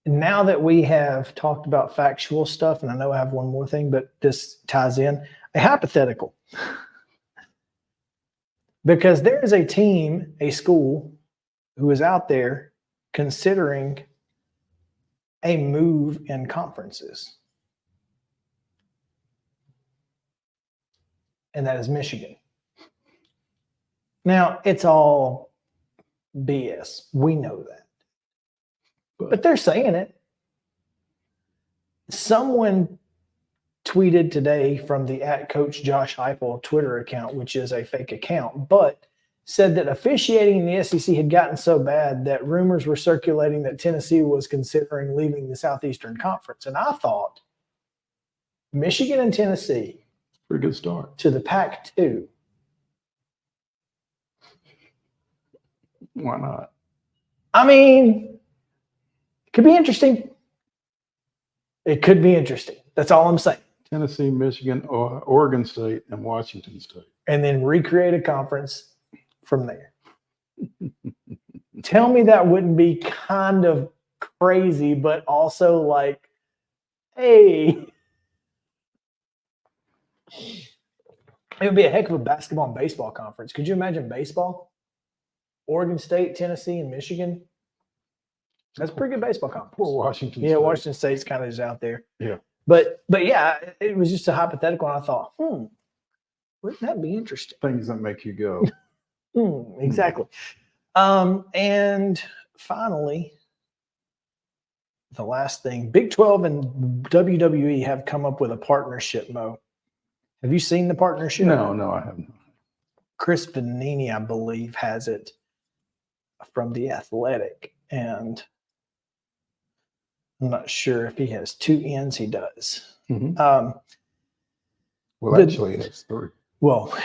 Now that we have talked about factual stuff, and I know I have one more thing, but this ties in, a hypothetical. Because there is a team, a school, who is out there considering a move in conferences. And that is Michigan. Now, it's all BS. We know that. But they're saying it. Someone tweeted today from the @CoachJoshHeupel Twitter account, which is a fake account, but said that officiating in the SEC had gotten so bad that rumors were circulating that Tennessee was considering leaving the Southeastern Conference. And I thought Michigan and Tennessee Pretty good start. to the Pac-2. Why not? I mean, it could be interesting. It could be interesting. That's all I'm saying. Tennessee, Michigan, Oregon State, and Washington State. And then recreate a conference from there. Tell me that wouldn't be kind of crazy, but also like, hey, it would be a heck of a basketball and baseball conference. Could you imagine baseball? Oregon State, Tennessee, and Michigan. That's a pretty good baseball conference. Poor Washington Yeah, State. Washington State's kind of just out there. Yeah. But yeah, it was just a hypothetical. And I thought, wouldn't that be interesting? Things that make you go. Exactly. And finally, the last thing, Big 12 and WWE have come up with a partnership, Mo. Have you seen the partnership? No, I haven't. Chris Vanini, I believe, has it from The Athletic. And I'm not sure if he has 2 N's. He does. Well, actually, it's 3. Well,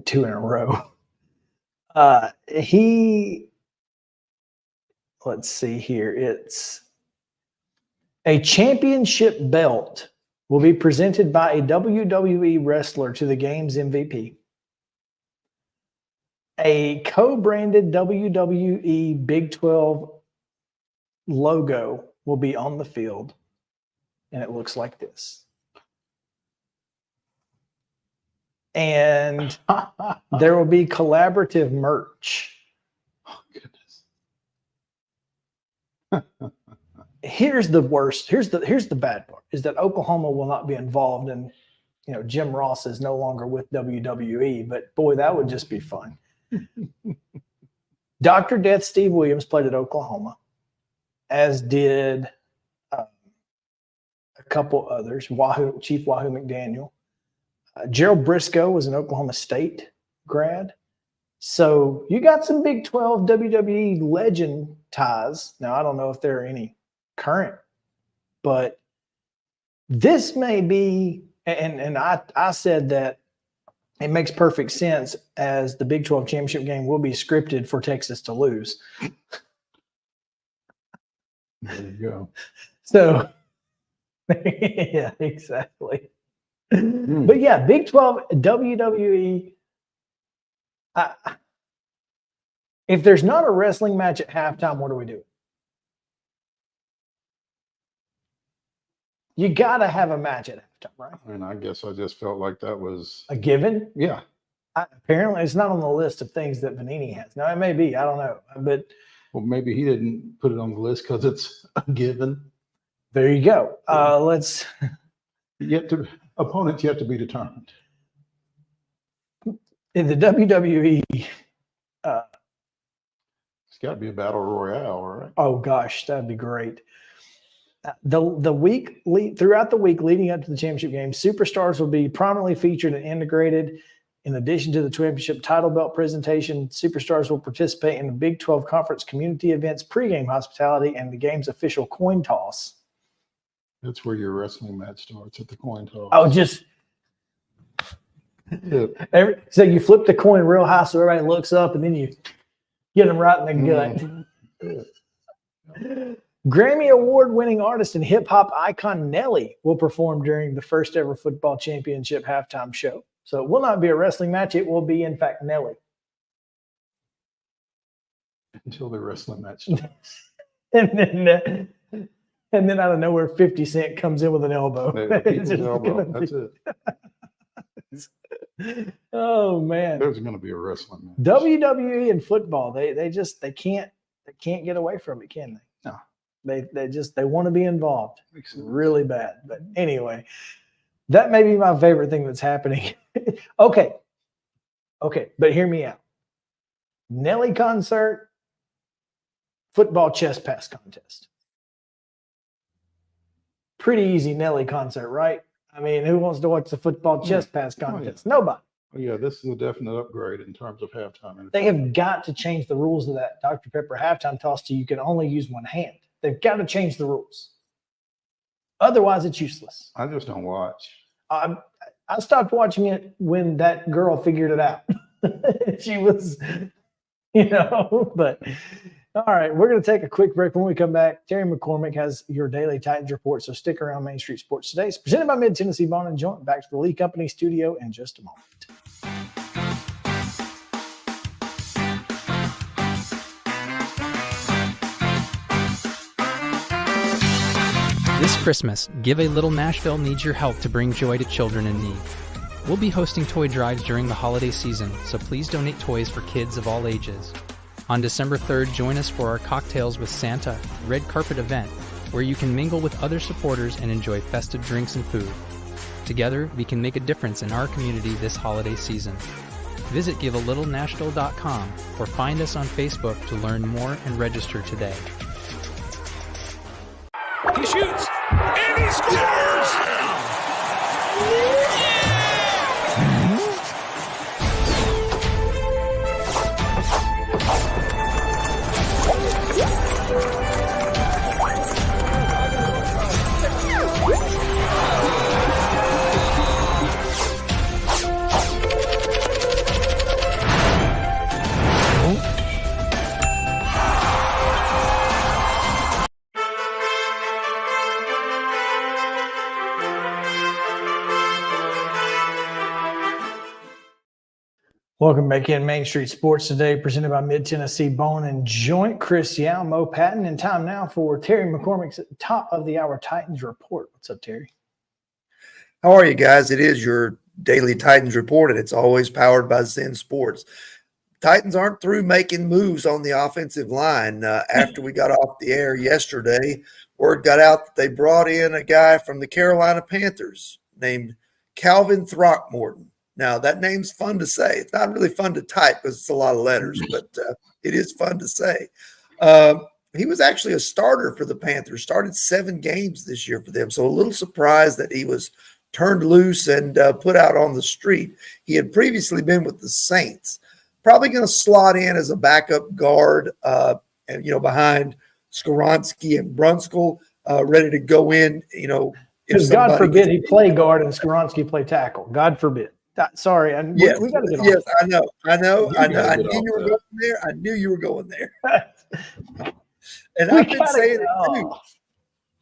2 in a row. Let's see here. It's a championship belt will be presented by a WWE wrestler to the game's MVP. A co-branded WWE Big 12 logo will be on the field, and it looks like this. And there will be collaborative merch. Oh, goodness. Here's the worst. Here's the bad part is that Oklahoma will not be involved, and Jim Ross is no longer with WWE. But boy, that would just be fun. Dr. Death Steve Williams played at Oklahoma, as did a couple others. Chief Wahoo McDaniel. Gerald Briscoe was an Oklahoma State grad. So you got some Big 12 WWE legend ties. Now, I don't know if there are any current, but this may be, and I said that it makes perfect sense as the Big 12 championship game will be scripted for Texas to lose. There you go. So, yeah, exactly. But yeah, Big 12 WWE. If there's not a wrestling match at halftime, what do we do? You got to have a match at halftime, right? And I guess I just felt like that was A given. Yeah. Apparently, it's not on the list of things that Vanini has. Now, it may be. I don't know. But Well, maybe he didn't put it on the list because it's a given. there you go. Let's. Opponents yet to be determined. In the WWE. It's got to be a battle royale, right? Oh gosh, that'd be great. Throughout the week leading up to the championship game, superstars will be prominently featured and integrated In addition to the championship title belt presentation, superstars will participate in the Big 12 Conference community events, pregame hospitality, and the game's official coin toss. That's where your wrestling match starts, at the coin toss. Oh, just Yeah. so you flip the coin real high so everybody looks up, and then you get them right in the gut. Grammy Award-winning artist and hip-hop icon Nelly will perform during the first ever football championship halftime show. So it will not be a wrestling match. It will be, in fact, Nelly. Until the wrestling match starts. and then out of nowhere, 50 Cent comes in with an elbow. People's elbow. That's it. Oh man, There's going to be a wrestling match. WWE and football, they can't get away from it, can they? No. They want to be involved Makes sense. really bad. But anyway, that may be my favorite thing that's happening. Okay, but hear me out. Nelly concert, football chest pass contest. Pretty easy Nelly concert, right? I mean, who wants to watch the football chest pass contest? Nobody. Oh, yeah, this is a definite upgrade in terms of halftime. They have got to change the rules of that Dr. Pepper halftime toss to you can only use one hand. They've got to change the rules. Otherwise, it's useless. I just don't watch. I stopped watching it when that girl figured it out. She was, but all right, we're going to take a quick break. When we come back, Terry McCormick has your daily Titans report. So stick around. Main Street Sports Today. It's presented by Mid-Tennessee Bone and Joint. Back to the Lee Company studio in just a moment. This Christmas, Give a Little Nashville needs your help to bring joy to children in need. We'll be hosting toy drives during the holiday season, so please donate toys for kids of all ages. On December 3rd, join us for our Cocktails with Santa red carpet event, where you can mingle with other supporters and enjoy festive drinks and food. Together, we can make a difference in our community this holiday season. Visit givealittle.nashville.com or find us on Facebook to learn more and register today. He shoots and he scores! Welcome back in Main Street Sports Today, presented by Mid-Tennessee Bone and Joint. Chris Yow, Mo Patton, and time now for Terry McCormick's top of the hour Titans report. What's up, Terry? How are you guys? It is your daily Titans report, and it's always powered by Zen Sports. Titans aren't through making moves on the offensive line. After we got off the air yesterday, word got out that they brought in a guy from the Carolina Panthers named Calvin Throckmorton. Now, that name's fun to say. It's not really fun to type because it's a lot of letters, but it is fun to say. He was actually a starter for the Panthers, started 7 games this year for them. So a little surprised that he was turned loose and put out on the street. He had previously been with the Saints. Probably going to slot in as a backup guard and behind Skoronski and Brunskill, ready to go in, Because God forbid he play guard and Skoronski play tackle. God forbid. Sorry, we got to get on. Yes, I know. I knew you were going there. I knew you were going there. And I've been saying it too.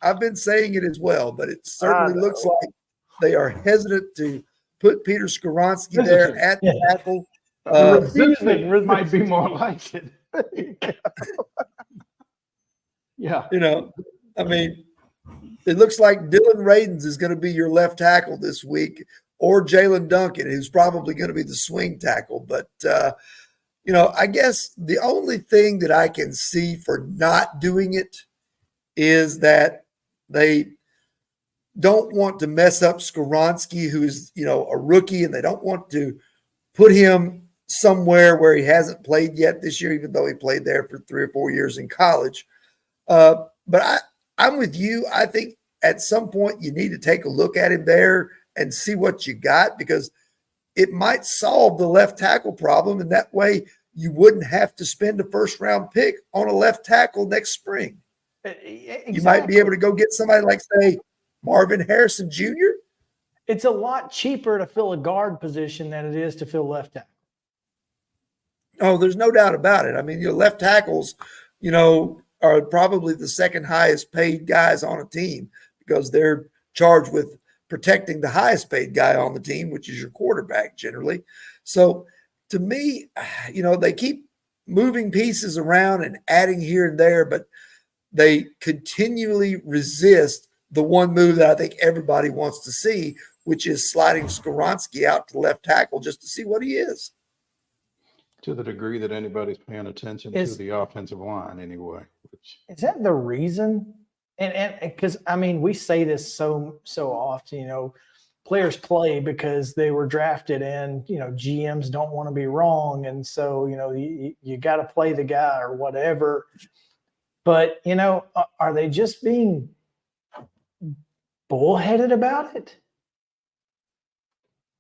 I've been saying it as well, but it certainly looks like they are hesitant to put Peter Skoronski there at the tackle. Resistance might be more like it. Yeah. It looks like Dylan Radins is going to be your left tackle this week, or Jalen Duncan, who's probably going to be the swing tackle. But, I guess the only thing that I can see for not doing it is that they don't want to mess up Skoronski, who's, a rookie, and they don't want to put him somewhere where he hasn't played yet this year, even though he played there for 3 or 4 years in college. But I'm with you. I think at some point you need to take a look at him there and see what you got, because it might solve the left tackle problem. And that way you wouldn't have to spend a first round pick on a left tackle next spring. Exactly. You might be able to go get somebody like, say, Marvin Harrison Jr. It's a lot cheaper to fill a guard position than it is to fill left tackle. Oh, there's no doubt about it. I mean, your left tackles, are probably the second highest paid guys on a team because they're charged with protecting the highest paid guy on the team, which is your quarterback generally. So to me, they keep moving pieces around and adding here and there, but they continually resist the one move that I think everybody wants to see, which is sliding Skoronski out to left tackle just to see what he is. To the degree that anybody's paying attention to the offensive line anyway. Is that the reason? And because, I mean, we say this so often, players play because they were drafted and, GMs don't want to be wrong. And so, you got to play the guy or whatever. But, are they just being bullheaded about it?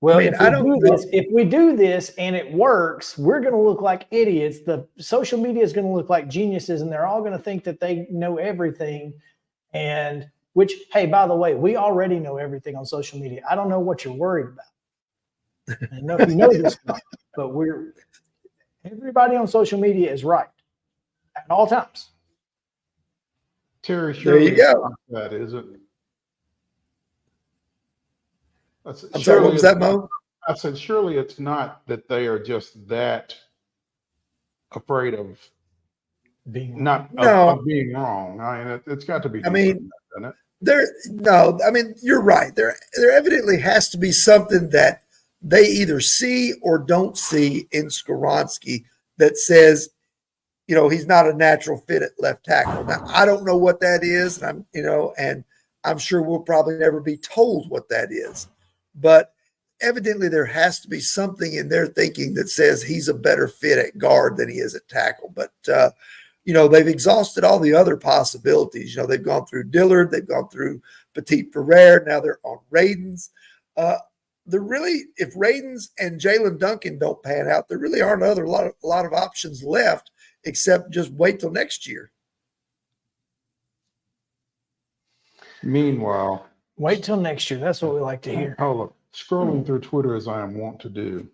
Well, if we do this and it works, we're going to look like idiots. The social media is going to look like geniuses, and they're all going to think that they know everything. And which, hey, by the way, we already know everything on social media. I don't know what you're worried about. I know you know this stuff, but everybody on social media is right at all times. Terry, there you go. That is it. I'm sorry, what was that, Mo? I said, surely it's not that they are just that afraid of being wrong. I mean, it's got to be. You're right. There evidently has to be something that they either see or don't see in Skoronski that says, he's not a natural fit at left tackle. Now, I don't know what that is, and I'm sure we'll probably never be told what that is. But evidently there has to be something in their thinking that says he's a better fit at guard than he is at tackle. But, they've exhausted all the other possibilities. They've gone through Dillard, they've gone through Petit Ferrer, now they're on Radens. If Radens and Jalen Duncan don't pan out, there really aren't a lot of options left except just wait till next year. Meanwhile, wait till next year. That's what we like to hear. Hold up. Scrolling through Twitter as I am wont to do,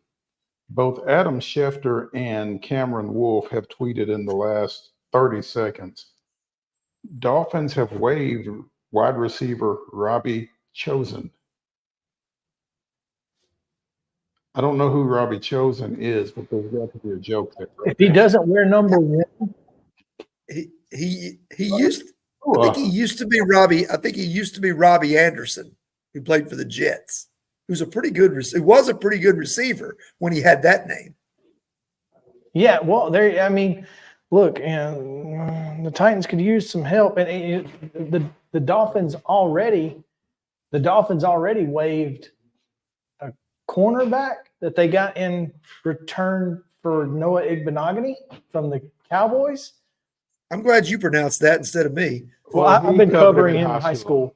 both Adam Schefter and Cameron Wolf have tweeted in the last 30 seconds. Dolphins have waived wide receiver Robbie Chosen. I don't know who Robbie Chosen is, but there's got to be a joke there. Right? If he doesn't wear number 1, he used. I think he used to be Robbie. I think he used to be Robbie Anderson, who played for the Jets. Who's a pretty good receiver. He was a pretty good receiver when he had that name. Yeah, well, look, the Titans could use some help, and the Dolphins already waived a cornerback that they got in return for Noah Igbenogany from the Cowboys. I'm glad you pronounced that instead of me. Well, I've been covering him in high school.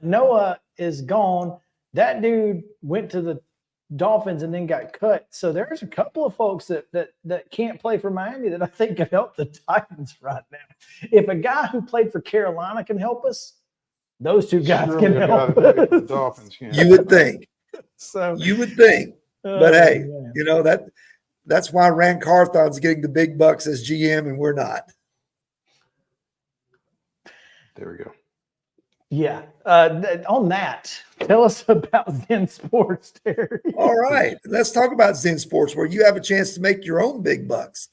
Noah is gone. That dude went to the Dolphins and then got cut. So there's a couple of folks that can't play for Miami that I think can help the Titans right now. If a guy who played for Carolina can help us, those two guys can help us. The Dolphins can. You would think. But hey, man. That's why Rand Carthon's getting the big bucks as GM and we're not. There we go. Yeah. On that, tell us about Zen Sports, Terry. All right. Let's talk about Zen Sports, where you have a chance to make your own big bucks.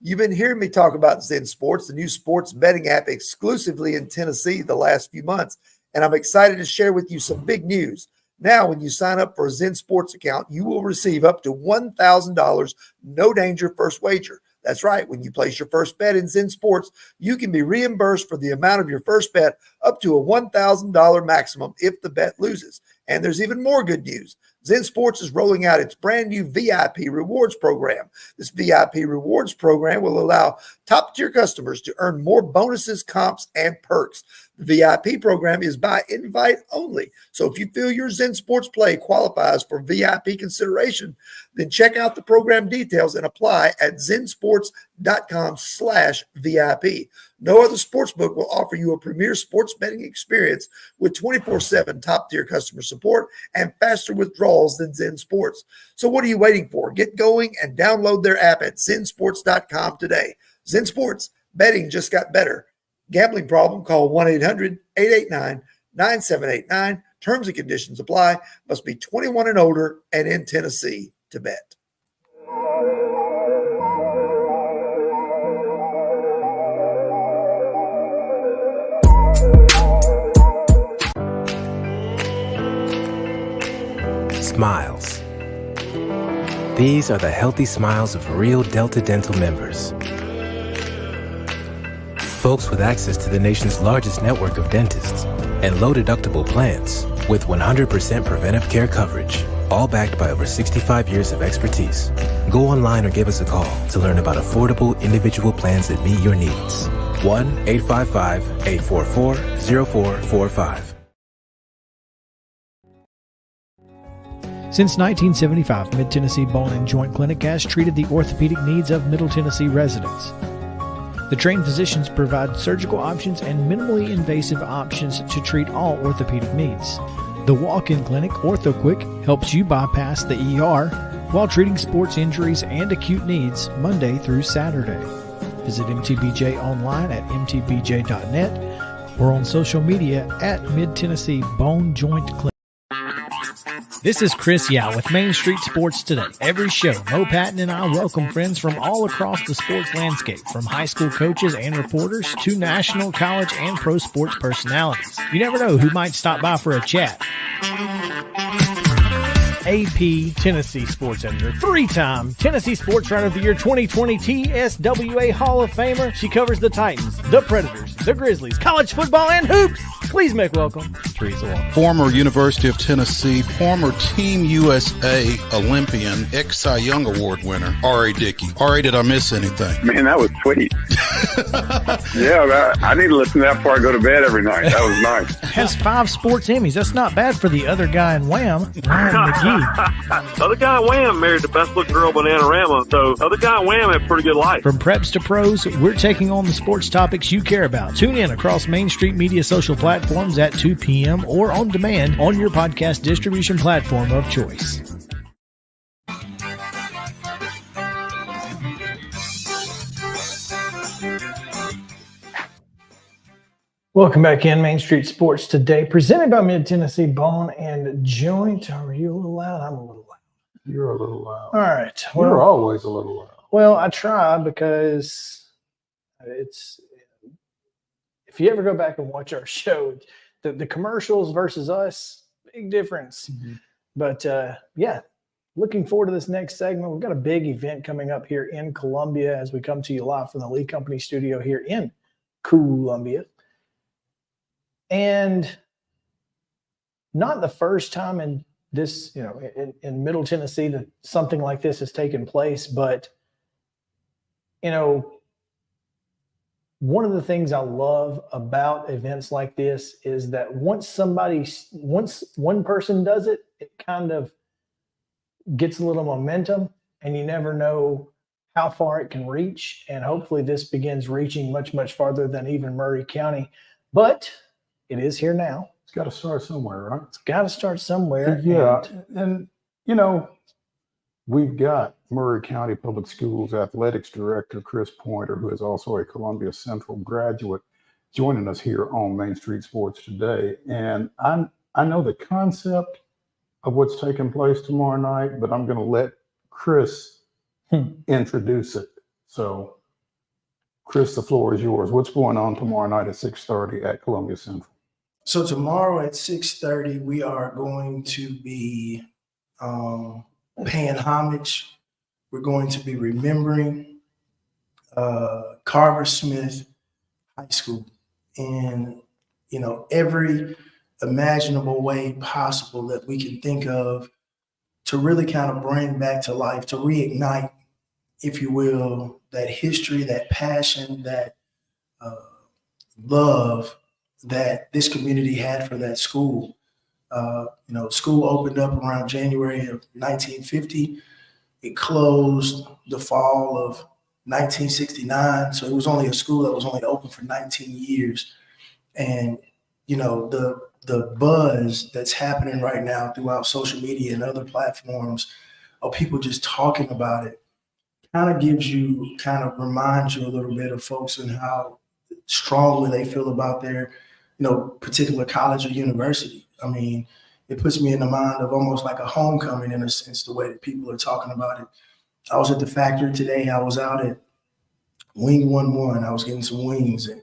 You've been hearing me talk about Zen Sports, the new sports betting app exclusively in Tennessee the last few months. And I'm excited to share with you some big news. Now, when you sign up for a Zen Sports account, you will receive up to $1,000 no danger first wager. That's right. When you place your first bet in Zen Sports, you can be reimbursed for the amount of your first bet up to a $1,000 maximum if the bet loses. And there's even more good news. Zen Sports is rolling out its brand new VIP rewards program. This VIP rewards program will allow top-tier customers to earn more bonuses, comps, and perks. VIP program is by invite only. So if you feel your Zen Sports play qualifies for VIP consideration, then check out the program details and apply at zensports.com/VIP. No other sportsbook will offer you a premier sports betting experience with 24/7 top-tier customer support and faster withdrawals than Zen Sports. So what are you waiting for? Get going and download their app at zensports.com today. Zen Sports, betting just got better. Gambling problem? Call 1-800-889-9789. Terms and conditions apply. Must be 21 and older and in Tennessee to bet. Smiles. These are the healthy smiles of real Delta Dental members. Folks with access to the nation's largest network of dentists and low-deductible plans with 100% preventive care coverage, all backed by over 65 years of expertise. Go online or give us a call to learn about affordable individual plans that meet your needs. 1-855-844-0445. Since 1975, Mid-Tennessee Bone and Joint Clinic has treated the orthopedic needs of Middle Tennessee residents. The trained physicians provide surgical options and minimally invasive options to treat all orthopedic needs. The walk-in clinic, OrthoQuick, helps you bypass the ER while treating sports injuries and acute needs Monday through Saturday. Visit MTBJ online at mtbj.net or on social media at Mid-Tennessee Bone Joint Clinic. This is Chris Yao with Main Street Sports Today. Every show, Mo Patton and I welcome friends from all across the sports landscape, from high school coaches and reporters to national, college, and pro sports personalities. You never know who might stop by for a chat. AP Tennessee Sports Editor, three-time Tennessee Sports Writer of the Year 2020 TSWA Hall of Famer. She covers the Titans, the Predators, the Grizzlies, college football, and hoops. Please make welcome Teresa Walker. Former University of Tennessee, former Team USA Olympian, ex-Cy Young Award winner, R.A. Dickey. R.A., did I miss anything? Man, that was sweet. Yeah, I need to listen to that before I go to bed every night. That was nice. Has 5 sports Emmys. That's not bad for the other guy in Wham, Ryan McGee. The other guy in Wham married the best-looking girl, Bananarama, so the other guy in Wham had a pretty good life. From preps to pros, we're taking on the sports topics you care about. Tune in across Main Street Media social platforms at 2 p.m. or on demand on your podcast distribution platform of choice. Welcome back in Main Street Sports Today, presented by Mid-Tennessee Bone and Joint. Are you a little loud? I'm a little loud. You're a little loud. All right. Well, you're always a little loud. Well, I try because it's – if you ever go back and watch our show, the commercials versus us, big difference. Mm-hmm. But, yeah, looking forward to this next segment. We've got a big event coming up here in Columbia as we come to you live from the Lee Company studio here in Columbia. And not the first time in this, in Middle Tennessee that something like this has taken place, but, one of the things I love about events like this is that once one person does it, it kind of gets a little momentum, and you never know how far it can reach. And hopefully this begins reaching much, much farther than even Murray County. But it is here now. It's got to start somewhere, right? It's got to start somewhere. Yeah. And we've got Murray County Public Schools Athletics Director Chris Pointer, who is also a Columbia Central graduate, joining us here on Main Street Sports Today. And I know the concept of what's taking place tomorrow night, but I'm going to let Chris introduce it. So, Chris, the floor is yours. What's going on tomorrow night at 6:30 at Columbia Central? So tomorrow at 6:30, we are going to be paying homage. We're going to be remembering Carver Smith High School in, every imaginable way possible that we can think of to really kind of bring back to life, to reignite, if you will, that history, that passion, that love that this community had for that school. School opened up around January of 1950. It closed the fall of 1969. So it was only a school that was only open for 19 years. And, the buzz that's happening right now throughout social media and other platforms of people just talking about it kind of reminds you a little bit of folks and how strongly they feel about their, particular college or university. I mean, it puts me in the mind of almost like a homecoming in a sense, the way that people are talking about it. I was at the factory today. I was out at Wing 11. I was getting some wings, and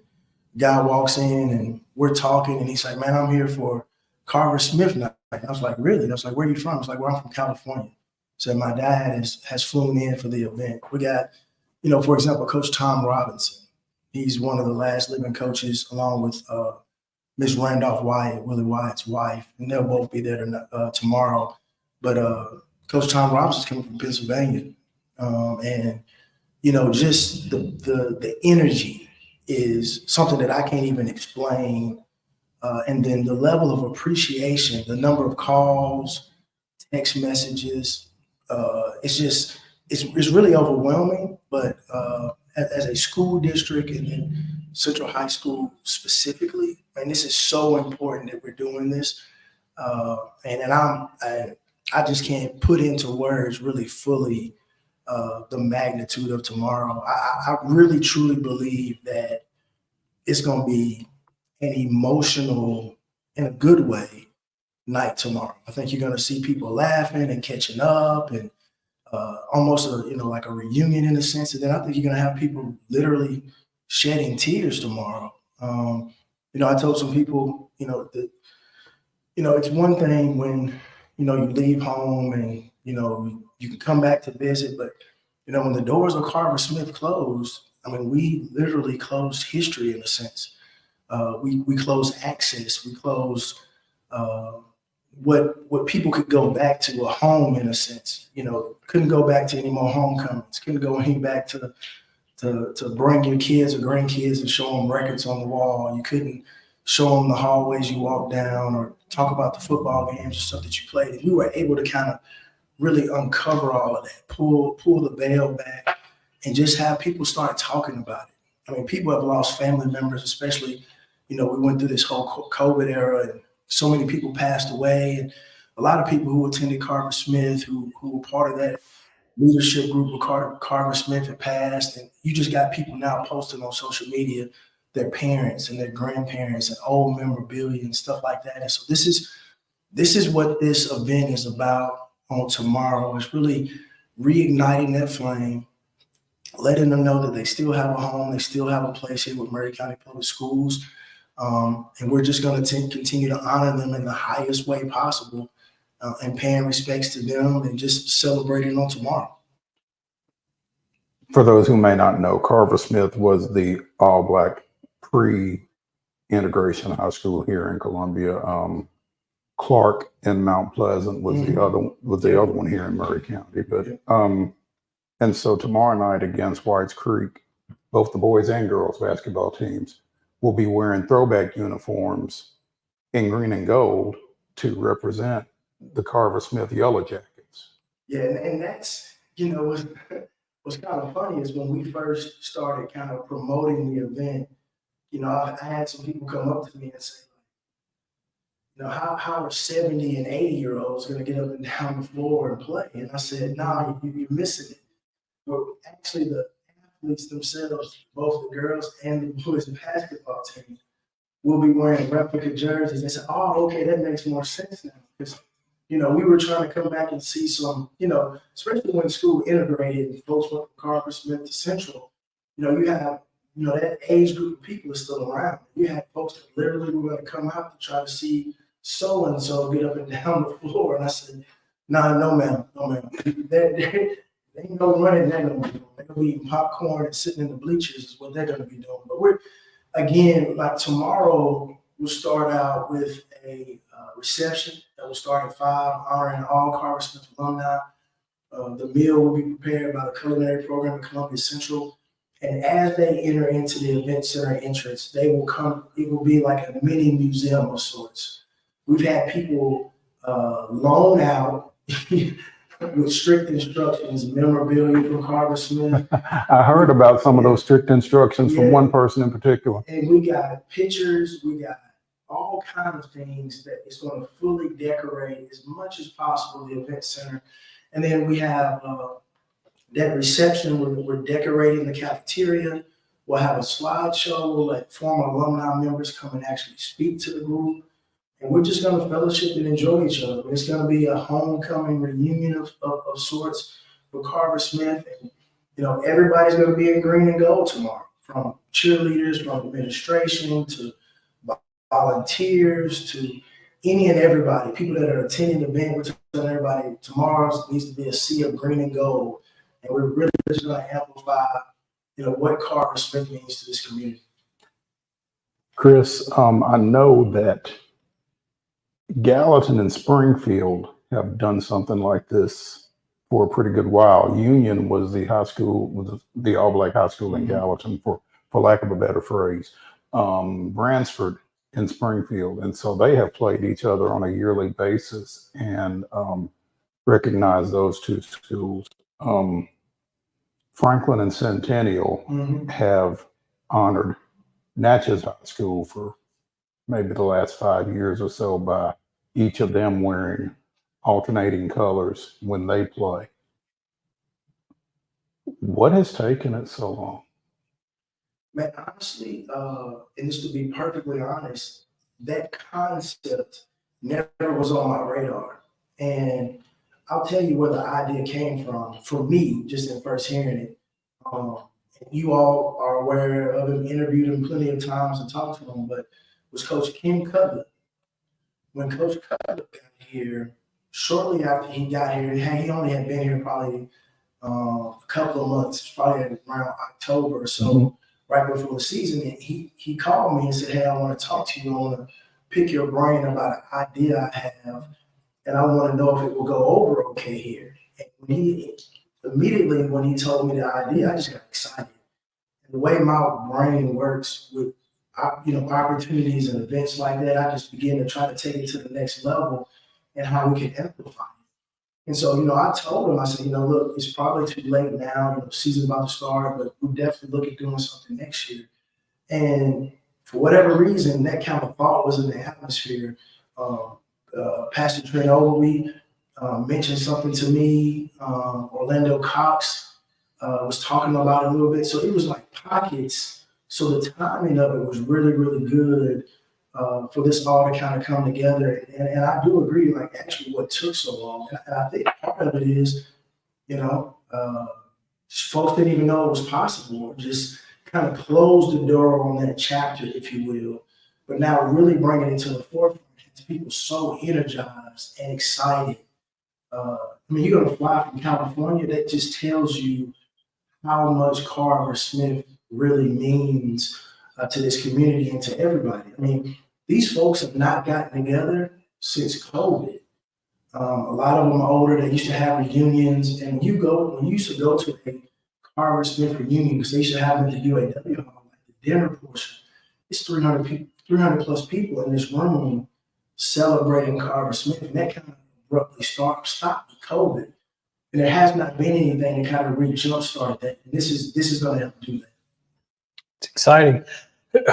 guy walks in and we're talking, and he's like, "Man, I'm here for Carver Smith night." I was like, "Really?" I was like, "Where are you from?" I was like, "Well, I'm from California." So my dad has flown in for the event. We got, for example, Coach Tom Robinson. He's one of the last living coaches, along with Miss Randolph Wyatt, Willie Wyatt's wife, and they'll both be there tomorrow. But Coach Tom Robinson's coming from Pennsylvania, and just the energy is something that I can't even explain. And then the level of appreciation, the number of calls, text messages, it's really overwhelming. But as a school district and then Central High School specifically, and this is so important that we're doing this. And I just can't put into words really fully the magnitude of tomorrow. I really truly believe that it's going to be an emotional, in a good way, night tomorrow. I think you're going to see people laughing and catching up, and almost like a reunion in a sense. And then I think you're going to have people literally shedding tears tomorrow. I told some people, that it's one thing when you leave home and you can come back to visit, but when the doors of Carver Smith closed, I mean, we literally closed history in a sense. We closed access. We closed what people could go back to, a home in a sense. Couldn't go back to any more homecomings. Couldn't go any back to bring your kids or grandkids and show them records on the wall. You couldn't show them the hallways you walked down or talk about the football games or stuff that you played. And we were able to kind of really uncover all of that, pull the veil back, and just have people start talking about it. I mean, people have lost family members, especially, we went through this whole COVID era, and so many people passed away. And a lot of people who attended Carver Smith, who were part of that leadership group of Carver Smith had passed. And you just got people now posting on social media their parents and their grandparents and old memorabilia and stuff like that. And so this is what this event is about on tomorrow. It's really reigniting that flame, letting them know that they still have a home, they still have a place here with Murray County Public Schools. And we're just going to continue to honor them in the highest way possible, and paying respects to them and just celebrating on tomorrow. For those who may not know, Carver Smith was the all-black pre-integration high school here in Columbia. Clark and Mount Pleasant was the other one here in Murray County. But and so tomorrow night against Whites Creek, both the boys and girls basketball teams will be wearing throwback uniforms in green and gold to represent the Carver Smith Yellow Jackets. Yeah, and that's, what's kind of funny is when we first started kind of promoting the event, I had some people come up to me and say, how are 70 and 80-year-olds going to get up and down the floor and play? And I said, no, you're missing it. But actually, the athletes themselves, both the girls and the boys basketball team, will be wearing replica jerseys. They said, oh, okay, that makes more sense now. Because, we were trying to come back and see some, especially when school integrated and folks went from Carver Smith to Central, you have, that age group of people is still around. You had folks that literally were going to come out to try to see so-and-so get up and down the floor. And I said, no, ma'am. They ain't no running that no more. They're going to be eating popcorn and sitting in the bleachers is what they're going to be doing. But we're, again, like tomorrow, we'll start out with a reception that will start at 5, honoring all Carver Smith alumni. The meal will be prepared by the culinary program at Columbia Central. And as they enter into the event center entrance, they will come, it will be like a mini museum of sorts. We've had people loan out with strict instructions, memorabilia from Carver Smith. I heard about some of those strict instructions from one person in particular. And we got pictures, we got all kinds of things that is going to fully decorate as much as possible the event center. And then we have that reception where we're decorating the cafeteria. We'll have a slideshow. We'll let former alumni members come and actually speak to the group. And we're just going to fellowship and enjoy each other. It's going to be a homecoming reunion of sorts for Carver Smith. And, you know, everybody's going to be in green and gold tomorrow, from cheerleaders, from administration to volunteers to any and everybody, people that are attending the event. We're telling everybody tomorrow needs to be a sea of green and gold. And we're really just going to amplify, you know, what Carver Smith means to this community. Chris, I know that Gallatin and Springfield have done something like this for a pretty good while. Union was the high school, was the all-black high school in Gallatin, for lack of a better phrase. Bransford in Springfield, and so they have played each other on a yearly basis and recognize those two schools. Franklin and Centennial have honored Natchez High School for maybe the last 5 years or so by each of them wearing alternating colors when they play. What has taken it so long? Man, honestly, and just to be perfectly honest, that concept never was on my radar. And I'll tell you where the idea came from. For me, just in first hearing it, you all are aware of him, interviewed him plenty of times and talked to him, but was Coach Kim Cudlip. When Coach Cudlip got here, shortly after he got here, he only had been here probably a couple of months, probably around October or so, right before the season. And he called me and said, "Hey, I want to talk to you. I want to pick your brain about an idea I have, and I want to know if it will go over okay here." And immediately when he told me the idea, I just got excited. And the way my brain works with opportunities and events like that, I just begin to try to take it to the next level and how we can amplify it. And so, I told him, I said, look, it's probably too late now. Season's about to start, but we definitely look at doing something next year. And for whatever reason, that kind of thought was in the atmosphere. Pastor Trent Ogilvie mentioned something to me. Orlando Cox was talking about it a little bit. So it was like pockets. So the timing of it was really, really good for this all to kind of come together. And I do agree, like, actually what took so long. And I think part of it is, folks didn't even know it was possible. Just kind of closed the door on that chapter, if you will. But now really bringing it to the forefront, people so energized and excited. You're going to fly from California. That just tells you how much Carver Smith really means to this community and to everybody. These folks have not gotten together since COVID. A lot of them are older. They used to have reunions. And when you used to go to a Carver Smith reunion, because they used to have them at the UAW hall, like the dinner portion, it's 300 people, 300 plus people in this room celebrating Carver Smith. And that kind of abruptly stopped with COVID. And there has not been anything to kind of jumpstart that. And this is going to help do that. It's exciting.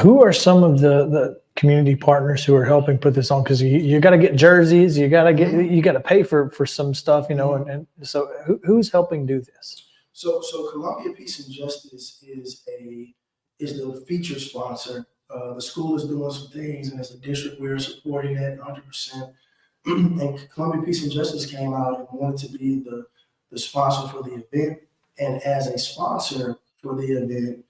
Who are some of the community partners who are helping put this on? Because you got to get jerseys, you got to pay for some stuff, and so who's helping do this? So Columbia Peace and Justice is the feature sponsor. The school is doing some things, and as a district, we're supporting that 100%. And Columbia Peace and Justice came out and wanted to be the sponsor for the event, and as a sponsor for the event,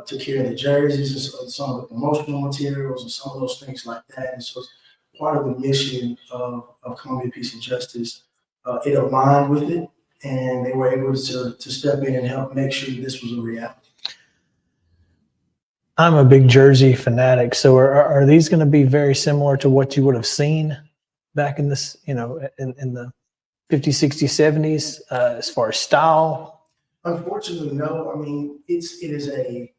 to carry the jerseys and some of the promotional materials and some of those things like that. And so it's part of the mission of Columbia Peace and Justice. It aligned with it, and they were able to step in and help make sure this was a reality. I'm a big jersey fanatic. So are these going to be very similar to what you would have seen back in this, in the 50s, 60s, 70s, as far as style? Unfortunately, no. I mean, it's a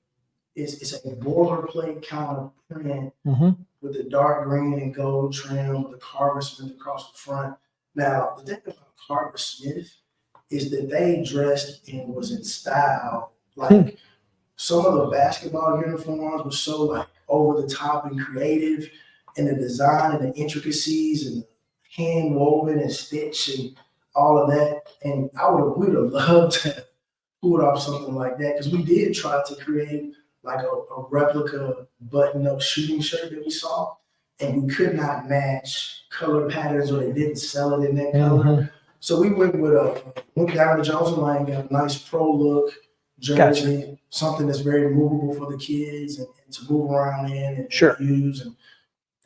boilerplate kind of print with the dark green and gold trim with the Carver Smith across the front. Now, the thing about Carver Smith is that they dressed and was in style. Like some of the basketball uniforms were so like over the top and creative, and the design and the intricacies and hand woven and stitched and all of that. And we would have loved to pull off something like that, because we did try to create like a replica button-up shooting shirt that we saw, and we could not match color patterns, or they didn't sell it in that color. So we went down to Jones and Lang, got a nice pro look jersey, something that's very movable for the kids and to move around in and use. And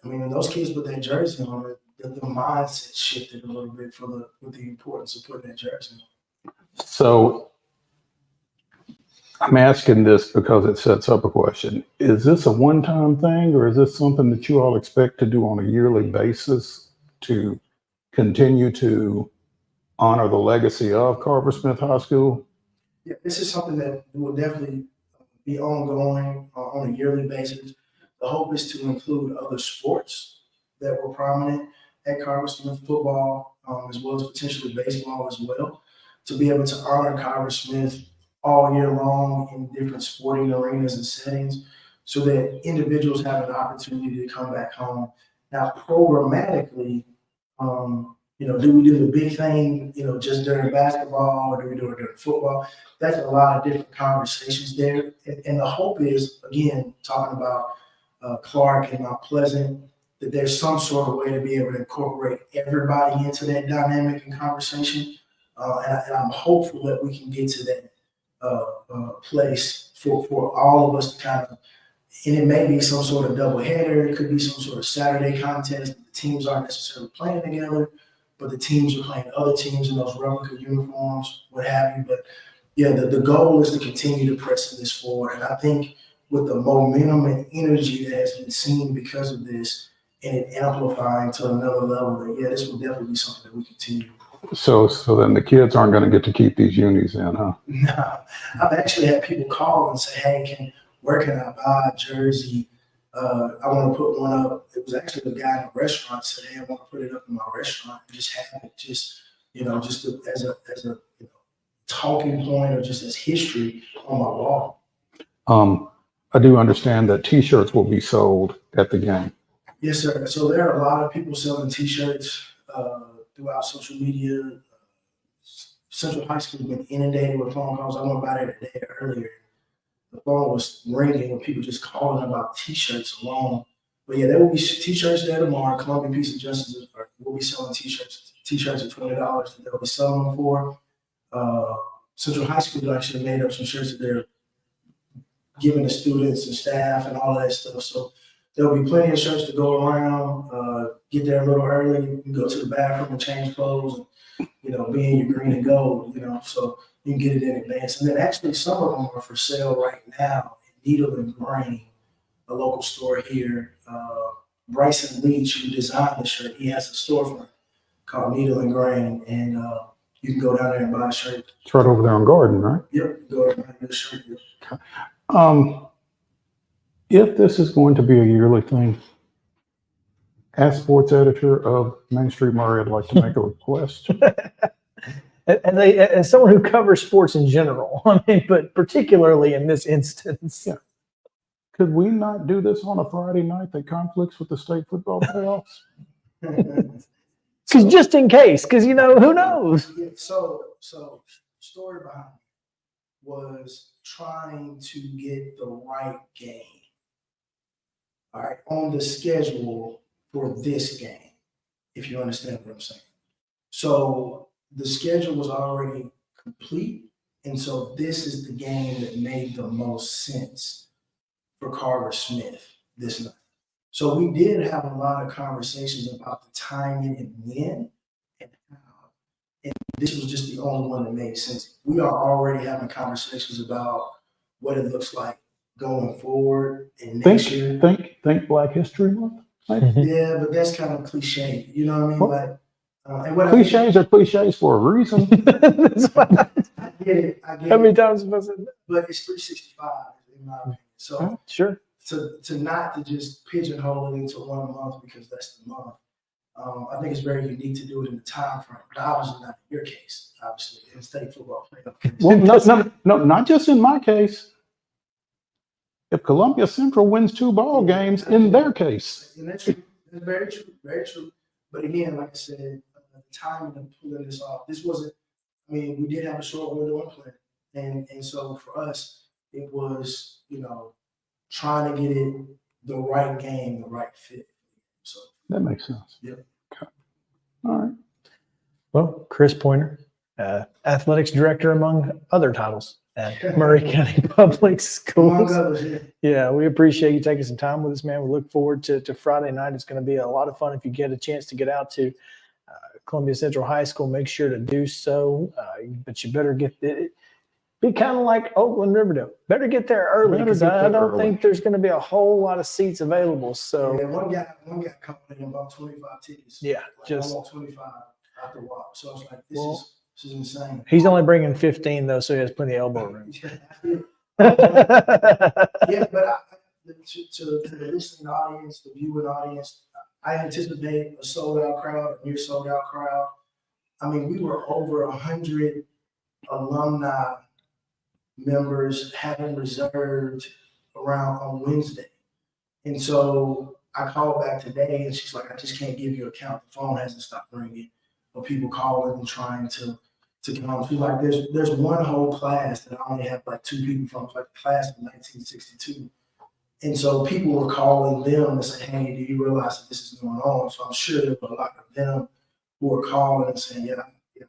I mean, when those kids put that jersey on, the mindset shifted a little bit with the importance of putting that jersey on. So I'm asking this because it sets up a question. Is this a one-time thing, or is this something that you all expect to do on a yearly basis to continue to honor the legacy of Carver Smith High School? Yeah, this is something that will definitely be ongoing on a yearly basis. The hope is to include other sports that were prominent at Carver Smith, football, as well as potentially baseball as well, to be able to honor Carver Smith all year long in different sporting arenas and settings, so that individuals have an opportunity to come back home. Now, programmatically, do we do the big thing, just during basketball, or do we do it during football? That's a lot of different conversations there. And the hope is, again, talking about Clark and Mount Pleasant, that there's some sort of way to be able to incorporate everybody into that dynamic and conversation. And I'm hopeful that we can get to that place for all of us to kind of, and it may be some sort of double header. It could be some sort of Saturday contest. The teams aren't necessarily playing together, but the teams are playing other teams in those replica uniforms, what have you. But yeah, the goal is to continue to press this forward. And I think with the momentum and energy that has been seen because of this, and it amplifying to another level, that this will definitely be something that we continue. So then the kids aren't going to get to keep these unis in, huh? No, I've actually had people call and say, "Hey, where can I buy a jersey? I want to put one up." It was actually a guy in a restaurant said, "Hey, I want to put it up in my restaurant and just have it, just as a talking point, or just as history on my wall." I do understand that T-shirts will be sold at the game. Yes, sir. So there are a lot of people selling T-shirts throughout social media. Central High School has been inundated with phone calls. I went by there today earlier. The phone was ringing with people just calling about T-shirts alone. But yeah, there will be T-shirts there tomorrow. Columbia Peace and Justice will be selling T-shirts. T-shirts at $20 that they'll be selling them for. Central High School actually made up some shirts that they're giving the students and staff and all of that stuff. So there'll be plenty of shirts to go around. Get there a little early. You can go to the bathroom and change clothes, and be in your green and gold. So you can get it in advance. And then actually some of them are for sale right now in Needle and Grain, a local store here. Bryson Leach, who designed the shirt, he has a storefront called Needle and Grain, and you can go down there and buy a shirt. It's right over there on Garden, right? Yep, go and buy a shirt. If this is going to be a yearly thing, as sports editor of Main Street Murray, I'd like to make a request. As someone who covers sports in general, but particularly in this instance. Yeah. Could we not do this on a Friday night that conflicts with the state football playoffs? Because just in case, because who knows? Yeah, so story behind it was trying to get the right game, all right, on the schedule for this game, if you understand what I'm saying. So the schedule was already complete, and so this is the game that made the most sense for Carver Smith this night. So we did have a lot of conversations about the timing and when and how. And this was just the only one that made sense. We are already having conversations about what it looks like going forward and next year. Think Black History Month. Yeah, but that's kind of cliche. You know what I mean? Well, like And what Cliches are cliches for a reason. That's what I get it. I get How many it. times have I said that? But it's 365 in my opinion. So Sure. to not to just pigeonhole it into 1 month because that's the month. I think it's very unique to do it in the time frame. But obviously not in your case. Obviously, in state football playoff case. Well, no, not just in my case. If Columbia Central wins 2 ball games, in their case. And that's true. That's very true. Very true. But again, like I said, the timing of pulling this off. This wasn't. I mean, we did have a short window in play, and so for us, it was trying to get it the right game, the right fit. So That makes sense. Yep. Okay. All right. Well, Chris Pointer, athletics director among other titles at Murray County Public Schools. Among others, yeah. Yeah, we appreciate you taking some time with us, man. We look forward to Friday night. It's going to be a lot of fun. If you get a chance to get out to Columbia Central High School, make sure to do so. But you better get it. Be kind of like Oakland Riverdale. Better get there early because I don't think there's going to be a whole lot of seats available. So Yeah, one guy called in about 25 tickets. Yeah, just 25 after walk. So I was like, this is insane. he's only bringing 15 though, so he has plenty of elbow room. Yeah, but to the listening audience, the viewing audience, I anticipate a sold out crowd, a near sold out crowd. I mean, we were over 100 alumni members having reserved around on Wednesday. And so I called back today and she's like, I just can't give you a count. The phone hasn't stopped ringing of people calling and trying to come. She's like, there's one whole class that I only have like 2 people from, like the class of 1962. And so people were calling them and saying, hey, do you realize that this is going on? So I'm sure there were a lot of them who were calling and saying, yeah,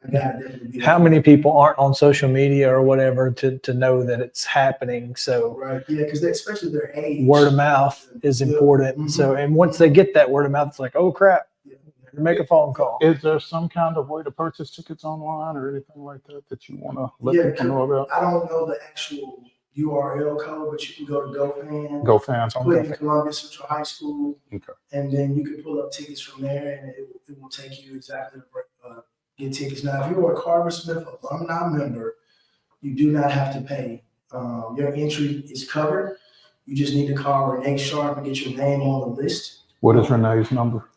I got to definitely be there. How many people aren't on social media or whatever to know that it's happening? So Right, yeah, because especially their age. word of mouth is important. Mhm. So, and once they get that word of mouth, it's like, oh crap, make a phone call. Is there some kind of way to purchase tickets online or anything like that you want to let Yeah, people know about? I don't know the actual URL code, but you can go to GoFan. Go Fans on Put in GoFan. Columbia Central High School. Okay. And then you can pull up tickets from there and it will take you exactly to get tickets. Now, if you're a Carver Smith alumni member, you do not have to pay. Your entry is covered. You just need to call Renee Sharp and get your name on the list. What is Renee's number?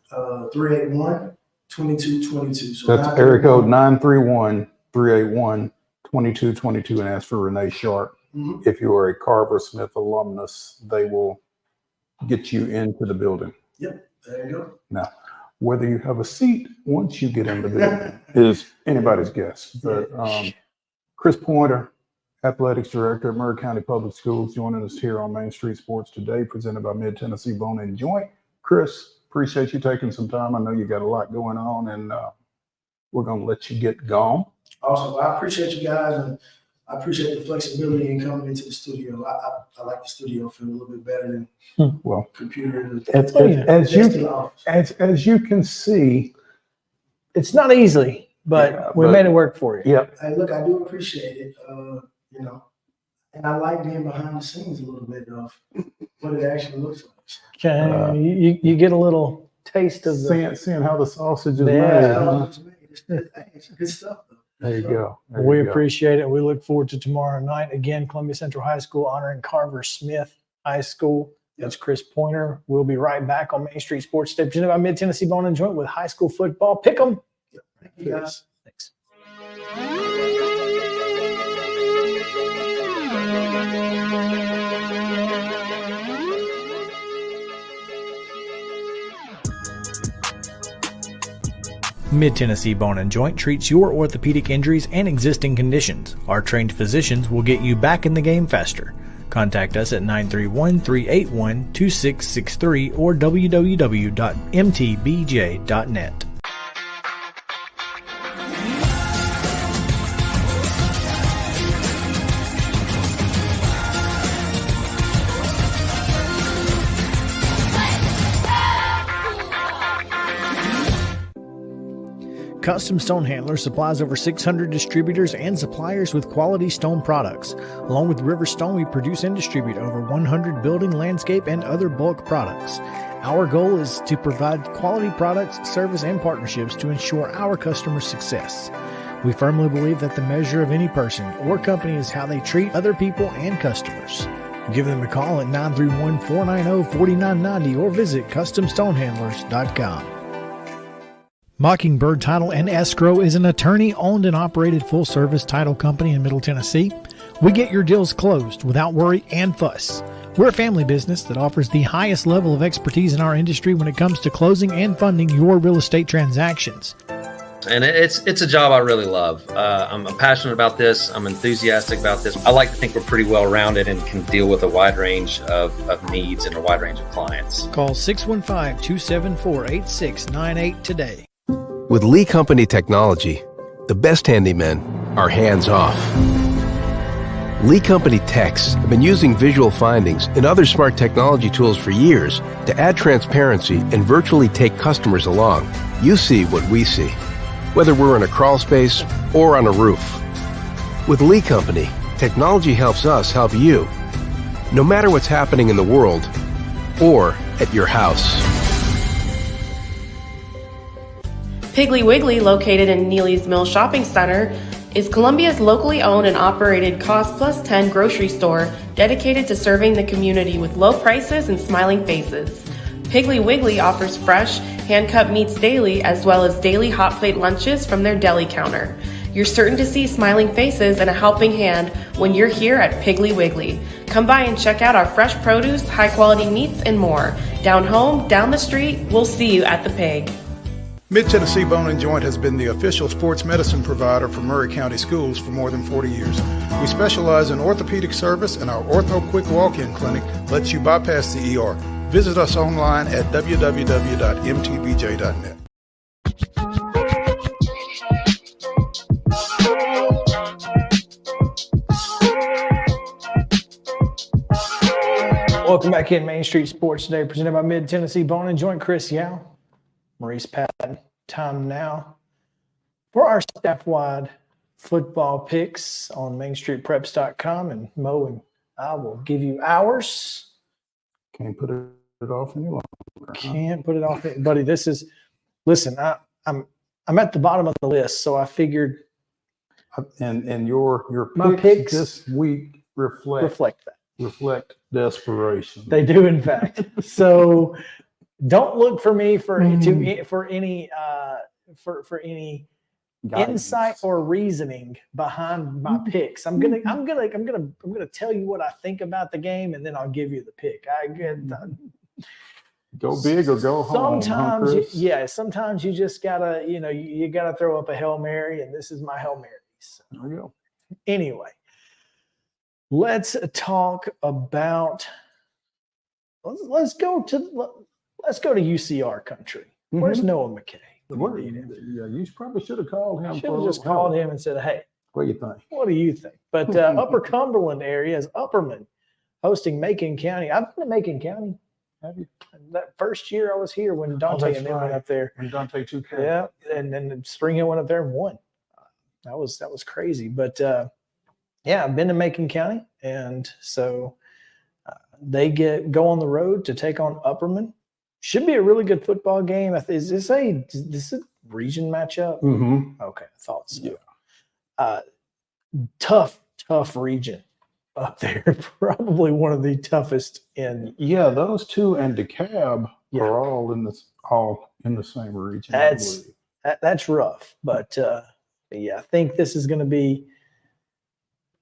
381-2222. So That's area code 931-381-2222 and ask for Renee Sharp. Mhm. If you are a Carver Smith alumnus, they will get you into the building. Yep, there you go. Now, whether you have a seat once you get in the building is anybody's guess. But Chris Pointer, Athletics Director at Murray County Public Schools, joining us here on Main Street Sports Today, presented by Mid-Tennessee Bone and Joint. Chris, appreciate you taking some time. I know you got a lot going on, and we're going to let you get gone. Awesome. Well, I appreciate you guys, and I appreciate the flexibility in coming into the studio. I like the studio feel a little bit better than Well, computer. as you can see, it's not easy, but we made it work for you. Yep. Hey, look, I do appreciate it. And I like being behind the scenes a little bit of what it actually looks like. Okay, you get a little taste of seeing how the sausage is Yeah. made. It's good stuff, though. There you go. There We you go. appreciate it. We look forward to tomorrow night. Again, Columbia Central High School honoring Carver Smith High School. That's Chris Pointer. We'll be right back on Main Street Sports Today, presented by Mid-Tennessee Bone and Joint with high school football. Pick 'em. Thank you, guys. Thanks. Mid-Tennessee Bone and Joint treats your orthopedic injuries and existing conditions. Our trained physicians will get you back in the game faster. Contact us at 931-381-2663 or www.mtbj.net. Custom Stone Handler supplies over 600 distributors and suppliers with quality stone products. Along with River Stone, we produce and distribute over 100 building, landscape, and other bulk products. Our goal is to provide quality products, service, and partnerships to ensure our customers' success. We firmly believe that the measure of any person or company is how they treat other people and customers. Give them a call at 931-490-4990 or visit CustomStonehandlers.com. Mockingbird Title and Escrow is an attorney-owned and operated full-service title company in Middle Tennessee. We get your deals closed without worry and fuss. We're a family business that offers the highest level of expertise in our industry when it comes to closing and funding your real estate transactions. And it's a job I really love. I'm passionate about this. I'm enthusiastic about this. I like to think we're pretty well rounded and can deal with a wide range of needs and a wide range of clients. Call 615-274-8698 today. With Lee Company technology, the best handymen are hands-off. Lee Company techs have been using visual findings and other smart technology tools for years to add transparency and virtually take customers along. You see what we see, whether we're in a crawl space or on a roof. With Lee Company, technology helps us help you, no matter what's happening in the world or at your house. Piggly Wiggly, located in Neely's Mill Shopping Center, is Columbia's locally owned and operated Cost Plus 10 grocery store dedicated to serving the community with low prices and smiling faces. Piggly Wiggly offers fresh, hand-cut meats daily as well as daily hot plate lunches from their deli counter. You're certain to see smiling faces and a helping hand when you're here at Piggly Wiggly. Come by and check out our fresh produce, high-quality meats, and more. Down home, down the street, we'll see you at the Pig. Mid-Tennessee Bone and Joint has been the official sports medicine provider for Murray County Schools for more than 40 years. We specialize in orthopedic service, and our Ortho Quick Walk-In Clinic lets you bypass the ER. Visit us online at www.mtbj.net. Welcome back in Main Street Sports Today, presented by Mid-Tennessee Bone and Joint. Chris Yao, Maurice Patton. Time now for our staff-wide football picks on MainStreetPreps.com, and Mo and I will give you ours. Can't put it off any longer. Can't put it off, buddy. This is, listen. I'm at the bottom of the list, so I figured. And your my picks this week reflect desperation. They do, in fact. So don't look for me for any guidance, insight or reasoning behind my picks. I'm gonna tell you what I think about the game, and then I'll give you the pick. Go big or go home. Sometimes you just gotta, you gotta throw up a Hail Mary, and this is my Hail Mary. So, there you go. Anyway, let's talk about. Let's go to UCR country. Where's Noah McKay? You probably should have called him. Should have just called him and said, "Hey, what do you think? What do you think?" But Upper Cumberland area is Upperman hosting Macon County. I've been to Macon County. Have you? That first year I was here when Dante and them went up there. When Dante took care. Yeah, and then Spring Hill went up there and won. That was crazy. But I've been to Macon County, and so they go on the road to take on Upperman. Should be a really good football game. Is this a region matchup? Mm-hmm. Okay, I thought so. Yeah. Tough region up there. Probably one of the toughest in. Yeah, those two and DeKalb are all in the same region. That's rough, but I think this is going to be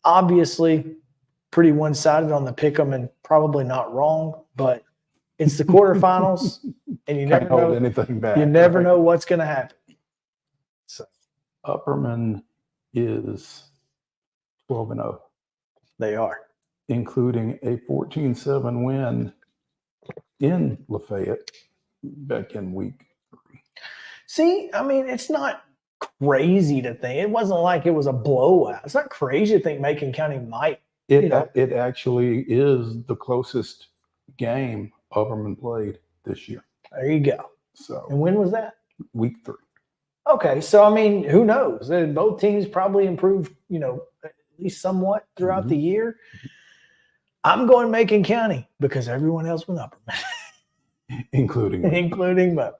obviously pretty one-sided on the pick'em, and probably not wrong, but it's the quarterfinals, and you never know anything back. You never know what's going to happen. So Upperman is 12-0. They are, including a 14-7 win in Lafayette back in week 3. See, I mean, it's not crazy to think. It wasn't like it was a blowout. It's not crazy to think Macon County might. It actually is the closest game Upperman played this year. There you go. So, and when was that? Week 3. Okay, so I mean, who knows? Both teams probably improved, at least somewhat throughout the year. I'm going Macon County because everyone else went Upperman. including me. including both.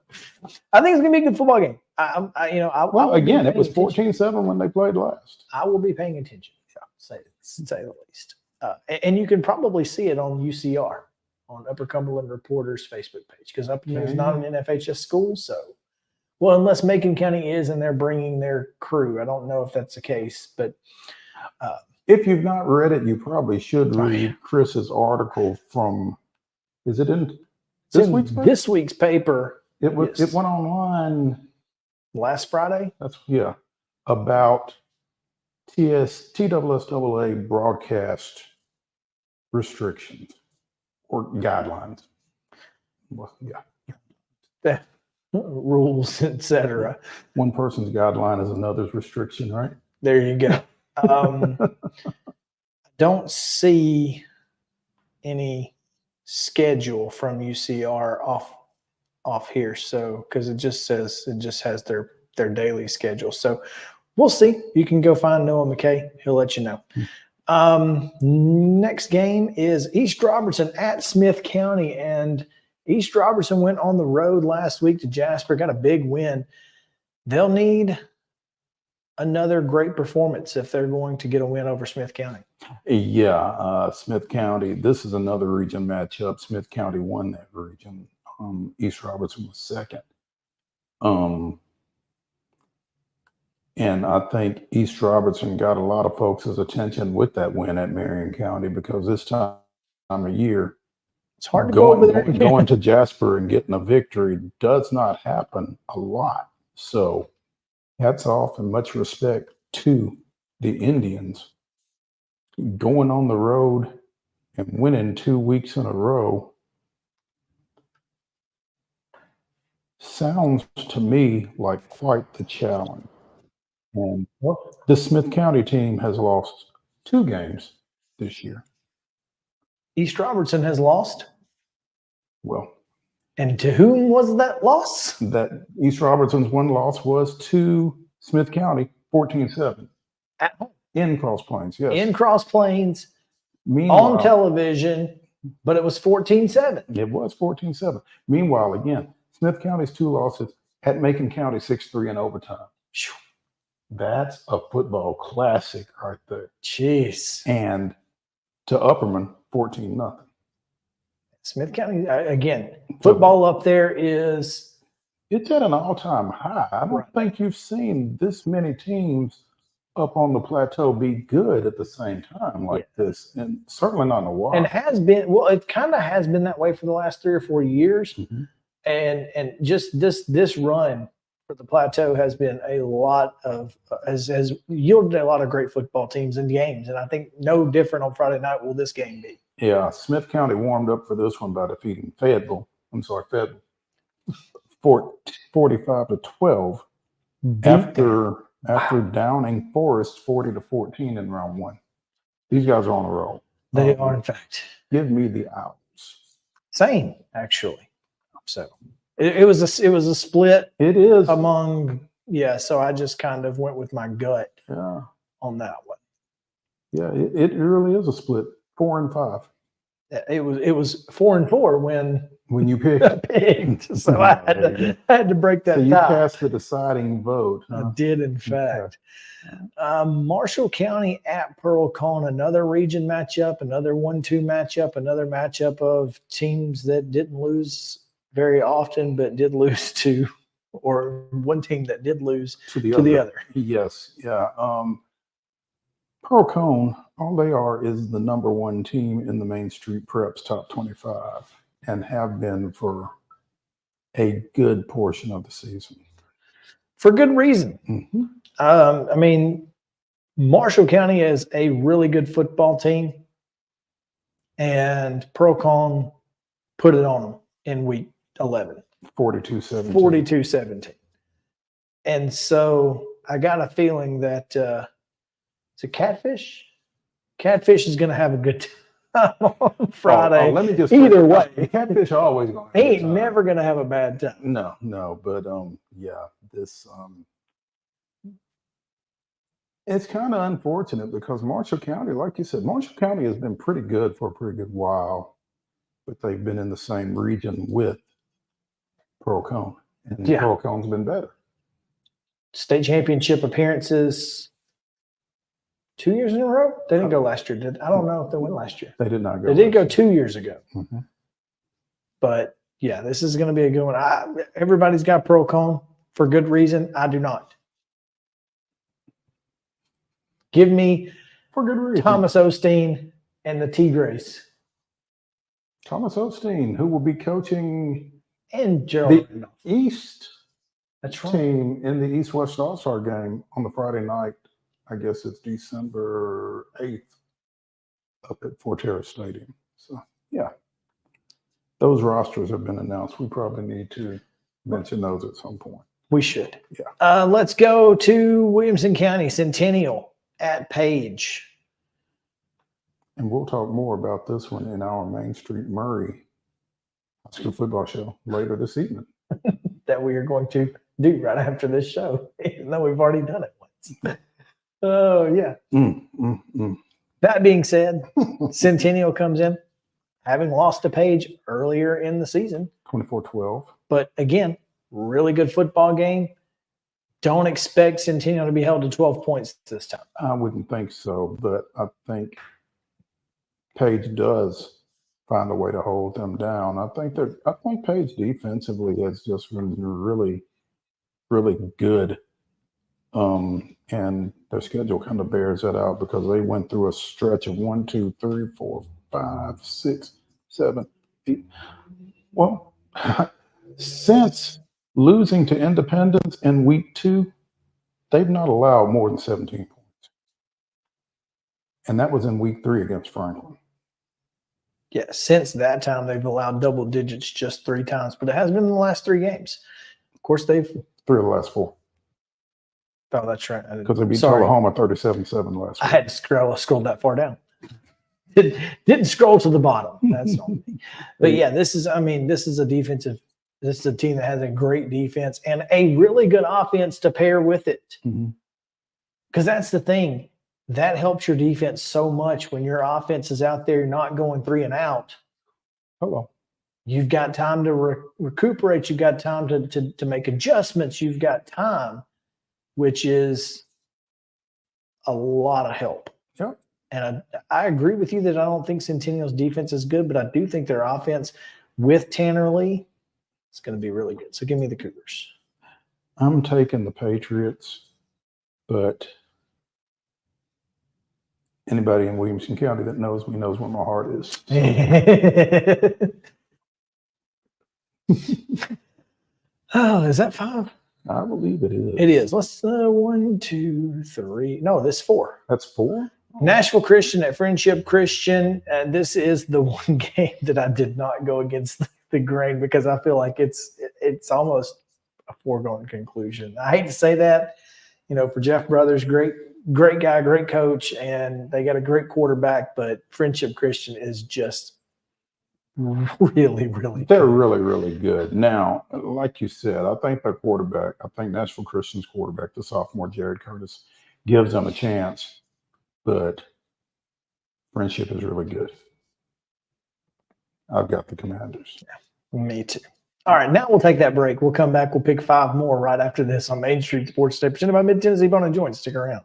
I think it's gonna be a good football game. Well, again, it was 14-7 when they played last. I will be paying attention. Yeah, say the least. And you can probably see it on UCR, on Upper Cumberland Reporter's Facebook page, because Upper Cumberland is not an NFHS school. So, well, unless Macon County is, and they're bringing their crew. I don't know if that's the case, but if you've not read it, you probably should read Chris's article from. Is it in this week's paper? This week's paper? It was. It went online last Friday. About TSSAA broadcast restrictions or guidelines. Well, yeah. Rules, etc. One person's guideline is another's restriction, right? There you go. Don't see any schedule from UCR off here, so because it just has their daily schedule. So we'll see. You can go find Noah McKay. He'll let you know. Next game is East Robertson at Smith County, and East Robertson went on the road last week to Jasper, got a big win. They'll need another great performance if they're going to get a win over Smith County. Yeah, Smith County, this is another region matchup. Smith County won that region. East Robertson was second. And I think East Robertson got a lot of folks' attention with that win at Marion County, because this time of year, it's hard to go over there. Going to Jasper and getting a victory does not happen a lot. So hats off and much respect to the Indians going on the road and winning 2 weeks in a row. Sounds to me like quite the challenge. And the Smith County team has lost 2 games this year. East Robertson has lost? Well. And to whom was that loss? That East Robertson's one loss was to Smith County, 14-7. At home. In Cross Plains, yes. In Cross Plains, Meanwhile, on television, but it was 14-7. It was 14-7. Meanwhile, again, Smith County's 2 losses at Macon County, 6-3 in overtime. That's a football classic right there. Jeez. And to Upperman, 14-0. Smith County, again, football up there is... It's at an all-time high. I don't think you've seen this many teams up on the plateau be good at the same time like this, and certainly not in a while. And has been, well, it kind of has been that way for the last 3 or 4 years. Mm-hmm. And just this run for the plateau has been a lot of, has yielded a lot of great football teams and games. And I think no different on Friday night will this game be. Yeah, Smith County warmed up for this one by defeating Fayetteville 45-12 after downing Forest 40-14 in round 1. These guys are on a roll. They are, in fact. Give me the Owls. Same, actually. So it was a split. It is among so I just kind of went with my gut on that one. Yeah, it really is a split. 4-5. It was 4-4 when you picked. So I had to break that. So you cast the deciding vote. Huh? I did, in fact. Marshall County at Pearl-Cohn, another region matchup, another 1-2 matchup, another matchup of teams that didn't lose very often, but did lose to, or one team that did lose to the other. Yes, yeah. Pearl-Cohn, all they are is the number 1 team in the Main Street Preps top 25, and have been for a good portion of the season. For good reason. Mm-hmm. I mean, Marshall County is a really good football team, and Pearl-Cohn put it on them in week 11. 42-17. 42-17. And so I got a feeling that it's a Catfish. Catfish is going to have a good time on Friday. Let me just either way. Catfish are always going to have a good time. Never going to have a bad time. No, but this it's kind of unfortunate because Marshall County, like you said, Marshall County has been pretty good for a pretty good while, but they've been in the same region with Pearl Cone. And Yeah. Pearl Cone's been better. State championship appearances 2 years in a row. They didn't go last year. I don't know if they went last year. They did not go. They did last go year. 2 years ago. Mm-hmm. But yeah, this is going to be a good one. Everybody's got Pearl Cone for good reason. I do not. Give me For good reason. Thomas Osteen and the Tigres Thomas Osteen, who will be coaching and Gerald. the East That's right. team in the East-West All-Star game on the Friday night. I guess it's December 8th up at Forterra Stadium. So, yeah. Those rosters have been announced. We probably need to mention those at some point. We should. Yeah. Let's go to Williamson County Centennial at Page. And we'll talk more about this one in our Main Street Murray High School Football Show later this evening. That we are going to do right after this show, even though we've already done it once. Oh, yeah. That being said, Centennial comes in, having lost to Page earlier in the season. 24-12. But again, really good football game. Don't expect Centennial to be held to 12 points this time. I wouldn't think so, but I think Page does find a way to hold them down. I think Page defensively has just been really, really good. And their schedule kind of bears that out because they went through a stretch of 1, 2, 3, 4, 5, 6, 7, 8. Well, since losing to Independence in week 2, they've not allowed more than 17 points. And that was in week 3 against Franklin. Yeah, since that time, they've allowed double digits just 3 times, but it has been in the last 3 games. Of course, they've 3 of the last 4. Oh, that's right. Because they beat Tullahoma 37-7 last week. I had to scroll that far down. Didn't scroll to the bottom. That's all. But yeah, this is a team that has a great defense and a really good offense to pair with it. Because that's the thing. That helps your defense so much when your offense is out there not going 3 and out. Hello. You've got time to recuperate. You've got time to make adjustments. You've got time, which is a lot of help. Yep. And I agree with you that I don't think Centennial's defense is good, but I do think their offense with Tanner Lee is going to be really good. So give me the Cougars. I'm taking the Patriots, but anybody in Williamson County that knows me knows where my heart is. Oh, is that 5? I believe it is. It is. Let's 1, 2, 3. No, this is 4. That's 4? Nashville Christian at Friendship Christian. And this is the one game that I did not go against the grain because I feel like it's almost a foregone conclusion. I hate to say that, for Jeff Brothers, great guy, great coach, and they got a great quarterback, but Friendship Christian is just really, really They're good. really, really good. Now, like you said, I think their quarterback, Nashville Christian's quarterback, the sophomore Jared Curtis, gives them a chance, but Friendship is really good. I've got the Commanders. Yeah, me too. All right, now we'll take that break. We'll come back. We'll pick 5 more right after this on Main Street Sports Day, presented by Mid-Tennessee Bone and Joint. Stick around.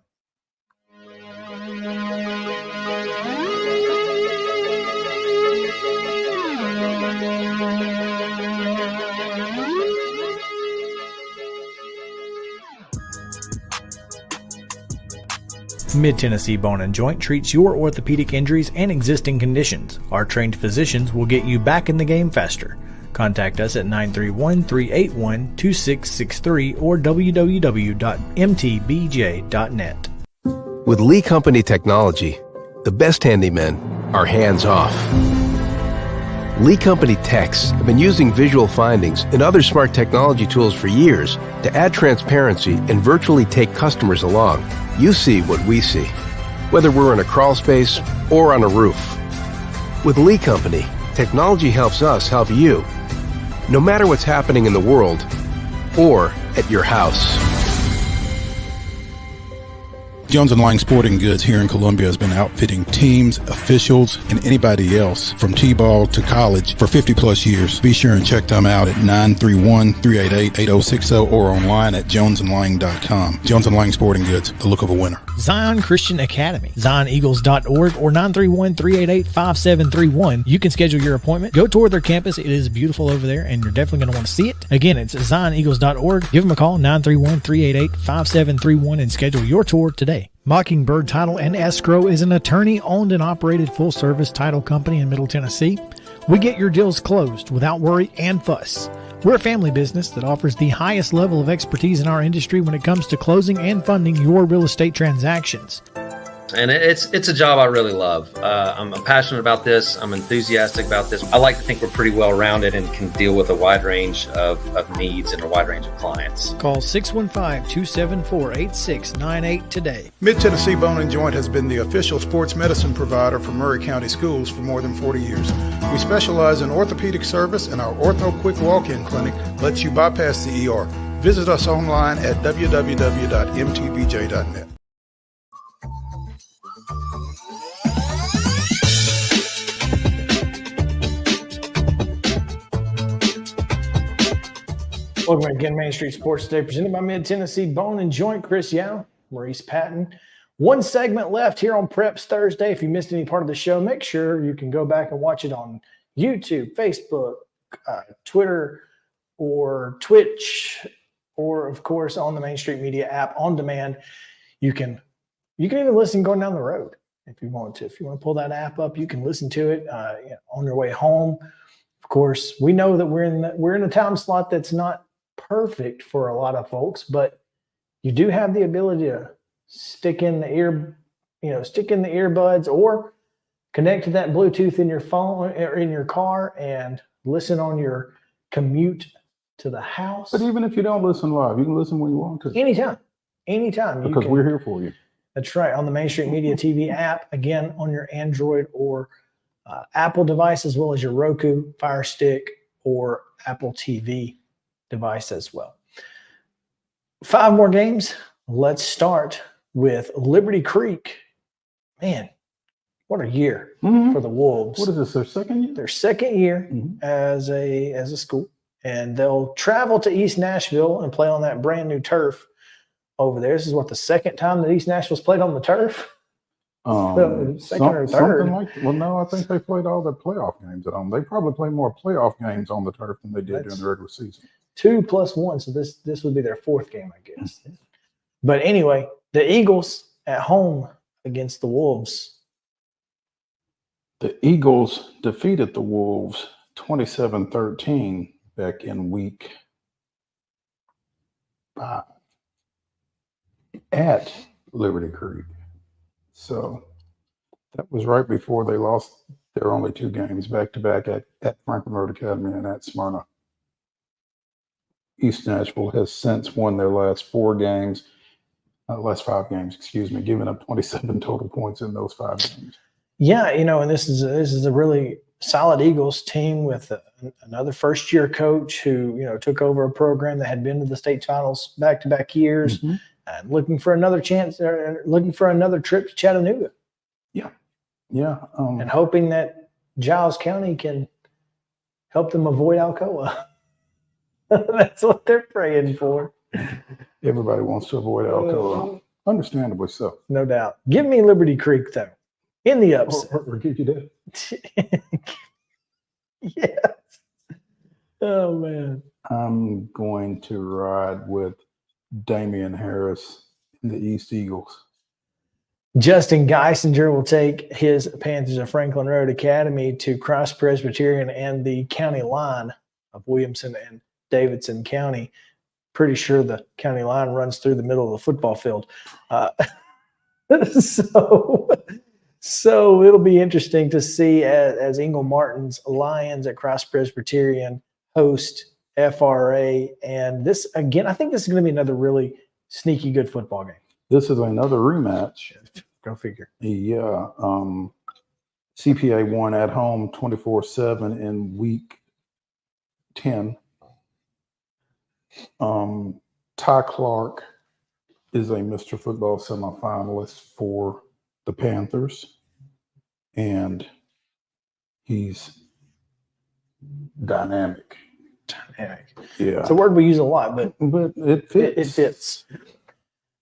Mid-Tennessee Bone and Joint treats your orthopedic injuries and existing conditions. Our trained physicians will get you back in the game faster. Contact us at 931-381-2663 or www.mtbj.net. With Lee Company technology, the best handymen are hands-off. Lee Company techs have been using visual findings and other smart technology tools for years to add transparency and virtually take customers along. You see what we see, whether we're in a crawl space or on a roof. With Lee Company, technology helps us help you, no matter what's happening in the world or at your house. Jones and Lang Sporting Goods here in Columbia has been outfitting teams, officials, and anybody else from T-ball to college for 50 plus years. Be sure and check them out at 931-388-8060 or online at jonesandlang.com. Jones and Lang Sporting Goods, the look of a winner. Zion Christian Academy, zioneagles.org or 931-388-5731. You can schedule your appointment. Go tour their campus. It is beautiful over there, and you're definitely going to want to see it. Again, it's zioneagles.org. Give them a call, 931-388-5731, and schedule your tour today. Mockingbird Title and Escrow is an attorney-owned and operated full-service title company in Middle Tennessee. We get your deals closed without worry and fuss. We're a family business that offers the highest level of expertise in our industry when it comes to closing and funding your real estate transactions. And it's a job I really love. I'm passionate about this. I'm enthusiastic about this. I like to think we're pretty well rounded and can deal with a wide range of needs and a wide range of clients. Call 615-274-8698 today. Mid-Tennessee Bone and Joint has been the official sports medicine provider for Murray County Schools for more than 40 years. We specialize in orthopedic service, and our Ortho Quick Walk-In Clinic lets you bypass the ER. Visit us online at www.mtbj.net. Welcome again, Main Street Sports Today, presented by Mid-Tennessee Bone and Joint. Chris Yao, Maurice Patton. One segment left here on Preps Thursday. If you missed any part of the show, make sure you can go back and watch it on YouTube, Facebook, Twitter, or Twitch, or, of course, on the Main Street Media app on demand. You can even listen going down the road if you want to. If you want to pull that app up, you can listen to it on your way home. Of course, we know that we're in a time slot that's not perfect for a lot of folks, but you do have the ability to stick in the earbuds or connect to that Bluetooth in your phone or in your car and listen on your commute to the house. But even if you don't listen live, you can listen when you want to. Anytime. Because we're here for you. That's right. On the Main Street Media TV app, again, on your Android or Apple device, as well as your Roku, Fire Stick, or Apple TV device as well. 5 more games. Let's start with Liberty Creek. Man, what a year for the Wolves. What is this, their second year? Their second year as a school. And they'll travel to East Nashville and play on that brand new turf over there. This is what, the second time that East Nashville's played on the turf? Second or third. Well, no, I think they played all their playoff games at home. They probably play more playoff games on the turf than they did during the regular season. 2 plus 1, so this would be their 4th game, I guess. But anyway, the Eagles at home against the Wolves. The Eagles defeated the Wolves 27-13 back in week 5 at Liberty Creek. So that was right before they lost their only 2 games back-to-back at Franklin Road Academy and at Smyrna. East Nashville has since won their last 5 games, giving up 27 total points in those 5 games. Yeah, and this is a really solid Eagles team with another first-year coach who, took over a program that had been to the state titles back-to-back years, and looking for another chance, looking for another trip to Chattanooga. Yeah. And hoping that Giles County can help them avoid Alcoa. That's what they're praying for. Everybody wants to avoid Alcoa. Understandably so. No doubt. Give me Liberty Creek, though, in the upset. Or give you that. Yes. Oh, man. I'm going to ride with Damian Harris in the East Eagles. Justin Geisinger will take his Panthers of Franklin Road Academy to Christ Presbyterian and the county line of Williamson and Davidson County. Pretty sure the county line runs through the middle of the football field. So it'll be interesting to see as Ingle Martin's Lions at Christ Presbyterian host FRA. And this, again, I think this is going to be another really sneaky good football game. This is another rematch. Go figure. Yeah. CPA won at home 24-7 in week 10. Ty Clark is a Mr. Football semifinalist for the Panthers, and he's dynamic. Dynamic. Yeah. It's a word we use a lot, but it fits. It fits.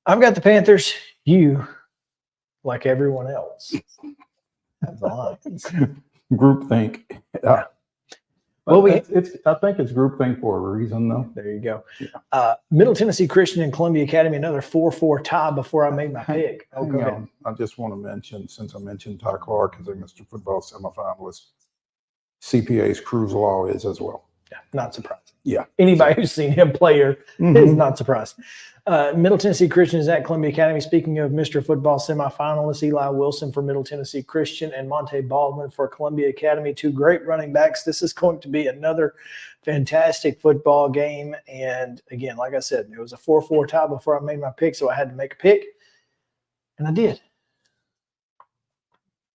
I've got the Panthers. You, like everyone else, have the Lions. Groupthink. Yeah. Well, I think it's groupthink for a reason, though. There you go. Yeah. Middle Tennessee Christian and Columbia Academy, another 4-4 tie before I made my pick. Oh, go ahead. I just want to mention, since I mentioned Ty Clark as a Mr. Football semifinalist, CPA's Cruz Law is as well. Yeah, not surprising. Yeah. Anybody who's seen him play is not surprised. Middle Tennessee Christian is at Columbia Academy. Speaking of Mr. Football semifinalists, Eli Wilson for Middle Tennessee Christian and Monte Baldwin for Columbia Academy, two great running backs. This is going to be another fantastic football game. And again, like I said, it was a 4-4 tie before I made my pick, so I had to make a pick, and I did.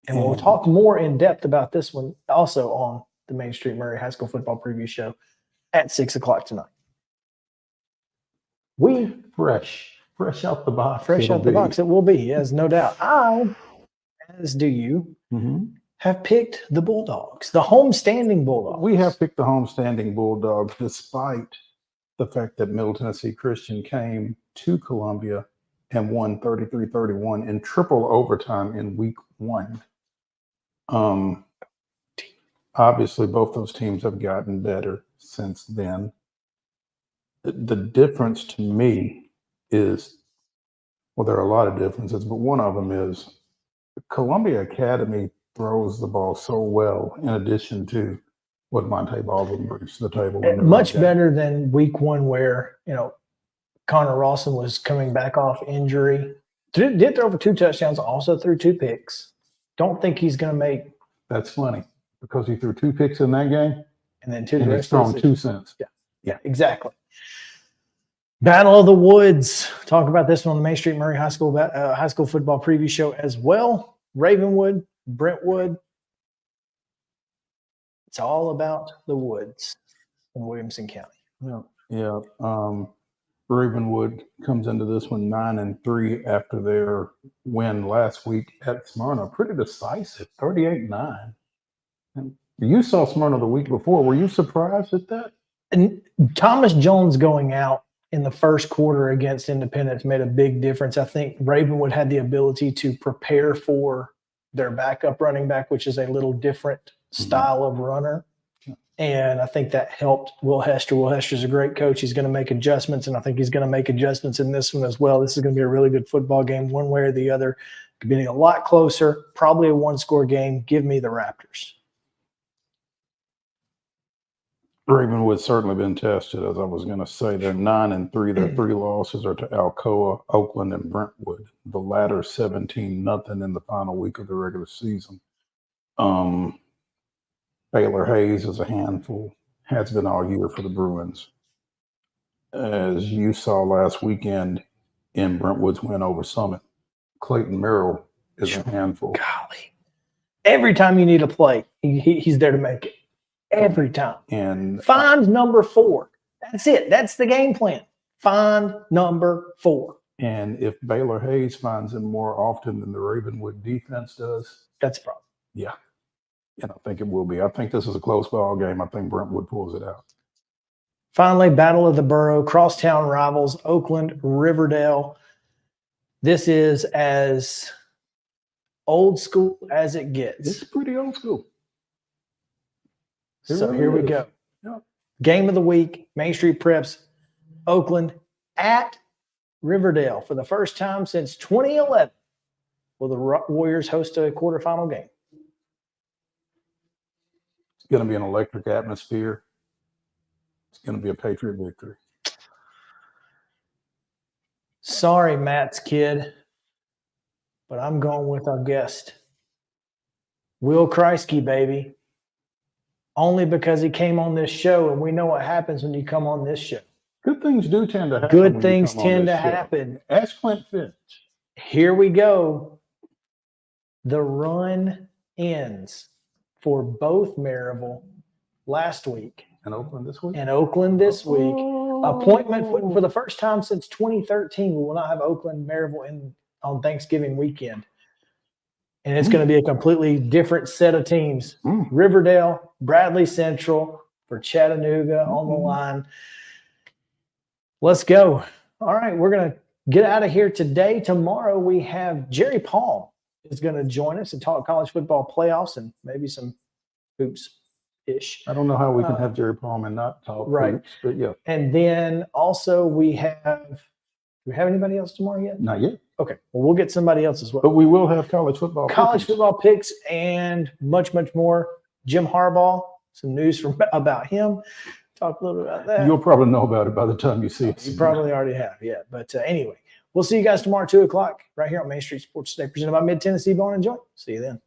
And we'll talk more in depth about this one also on the Main Street Murray High School Football Preview Show at 6 o'clock tonight. We fresh out the box. Fresh out the box, it will be, yes, no doubt. I, as do you, have picked the Bulldogs, the homestanding Bulldogs. We have picked the homestanding Bulldogs, despite the fact that Middle Tennessee Christian came to Columbia and won 33-31 in triple overtime in week 1. Obviously, both those teams have gotten better since then. The difference to me is, well, there are a lot of differences, but one of them is Columbia Academy throws the ball so well, in addition to what Monte Baldwin brings to the table. Much better than week 1, where, Connor Rawson was coming back off injury. Did throw for 2 touchdowns, also threw 2 picks. Don't think he's going to make. That's funny, because he threw 2 picks in that game, and then 2 and he's thrown 2 since. Yeah, exactly. Battle of the Woods. Talk about this one on the Main Street Murray High School Football Preview Show as well. Ravenwood, Brentwood. It's all about the woods in Williamson County. Yeah. Ravenwood comes into this one 9-3 after their win last week at Smyrna. Pretty decisive, 38-9. And you saw Smyrna the week before. Were you surprised at that? And Thomas Jones going out in the first quarter against Independence made a big difference. I think Ravenwood had the ability to prepare for their backup running back, which is a little different style of runner. And I think that helped Will Hester. Will Hester's a great coach. He's going to make adjustments, and I think he's going to make adjustments in this one as well. This is going to be a really good football game, one way or the other. It could be a lot closer, probably a 1-score game. Give me the Raptors. Ravenwood's certainly been tested, as I was going to say. They're 9-3. Their 3 losses are to Alcoa, Oakland, and Brentwood. The latter 17-0 in the final week of the regular season. Baylor Hayes is a handful, has been all year for the Bruins. As you saw last weekend in Brentwood's win over Summit, Clayton Merrill is a handful. Golly. Every time you need a play, he's there to make it. Every time. And find number 4. That's it. That's the game plan. Find number 4. And if Baylor Hayes finds him more often than the Ravenwood defense does, that's a problem. Yeah. And I think it will be. I think this is a close ball game. I think Brentwood pulls it out. Finally, Battle of the Borough, crosstown rivals, Oakland, Riverdale. This is as old school as it gets. It's pretty old school. So here we go. Yep. Game of the week, Main Street Preps, Oakland at Riverdale for the first time since 2011. Will the Warriors host a quarterfinal game? It's going to be an electric atmosphere. It's going to be a Patriot victory. Sorry, Matt's kid, but I'm going with our guest, Will KRIESKY, baby. Only because he came on this show, and we know what happens when you come on this show. Good things do tend to happen. Good things tend to happen. Ask Clint Finch. Here we go. The run ends for both Maryville last week. And Oakland this week? And Oakland this week. appointment for the first time since 2013. We will not have Oakland Maryville on Thanksgiving weekend. And it's going to be a completely different set of teams. Riverdale, Bradley Central for Chattanooga on the line. Let's go. All right, we're going to get out of here today. Tomorrow we have Jerry Palm is going to join us and talk college football playoffs and maybe some hoops-ish. I don't know how we can have Jerry Palm and not talk hoops, but yeah. And then also do we have anybody else tomorrow yet? Not yet. Okay, well, we'll get somebody else as well. But we will have college football picks and much, much more. Jim Harbaugh, some news about him. Talk a little bit about that. You'll probably know about it by the time you see us. You probably already have, yeah. But anyway, we'll see you guys tomorrow, 2 o'clock, right here on Main Street Sports Today, presented by Mid-Tennessee Bone and Joint. See you then.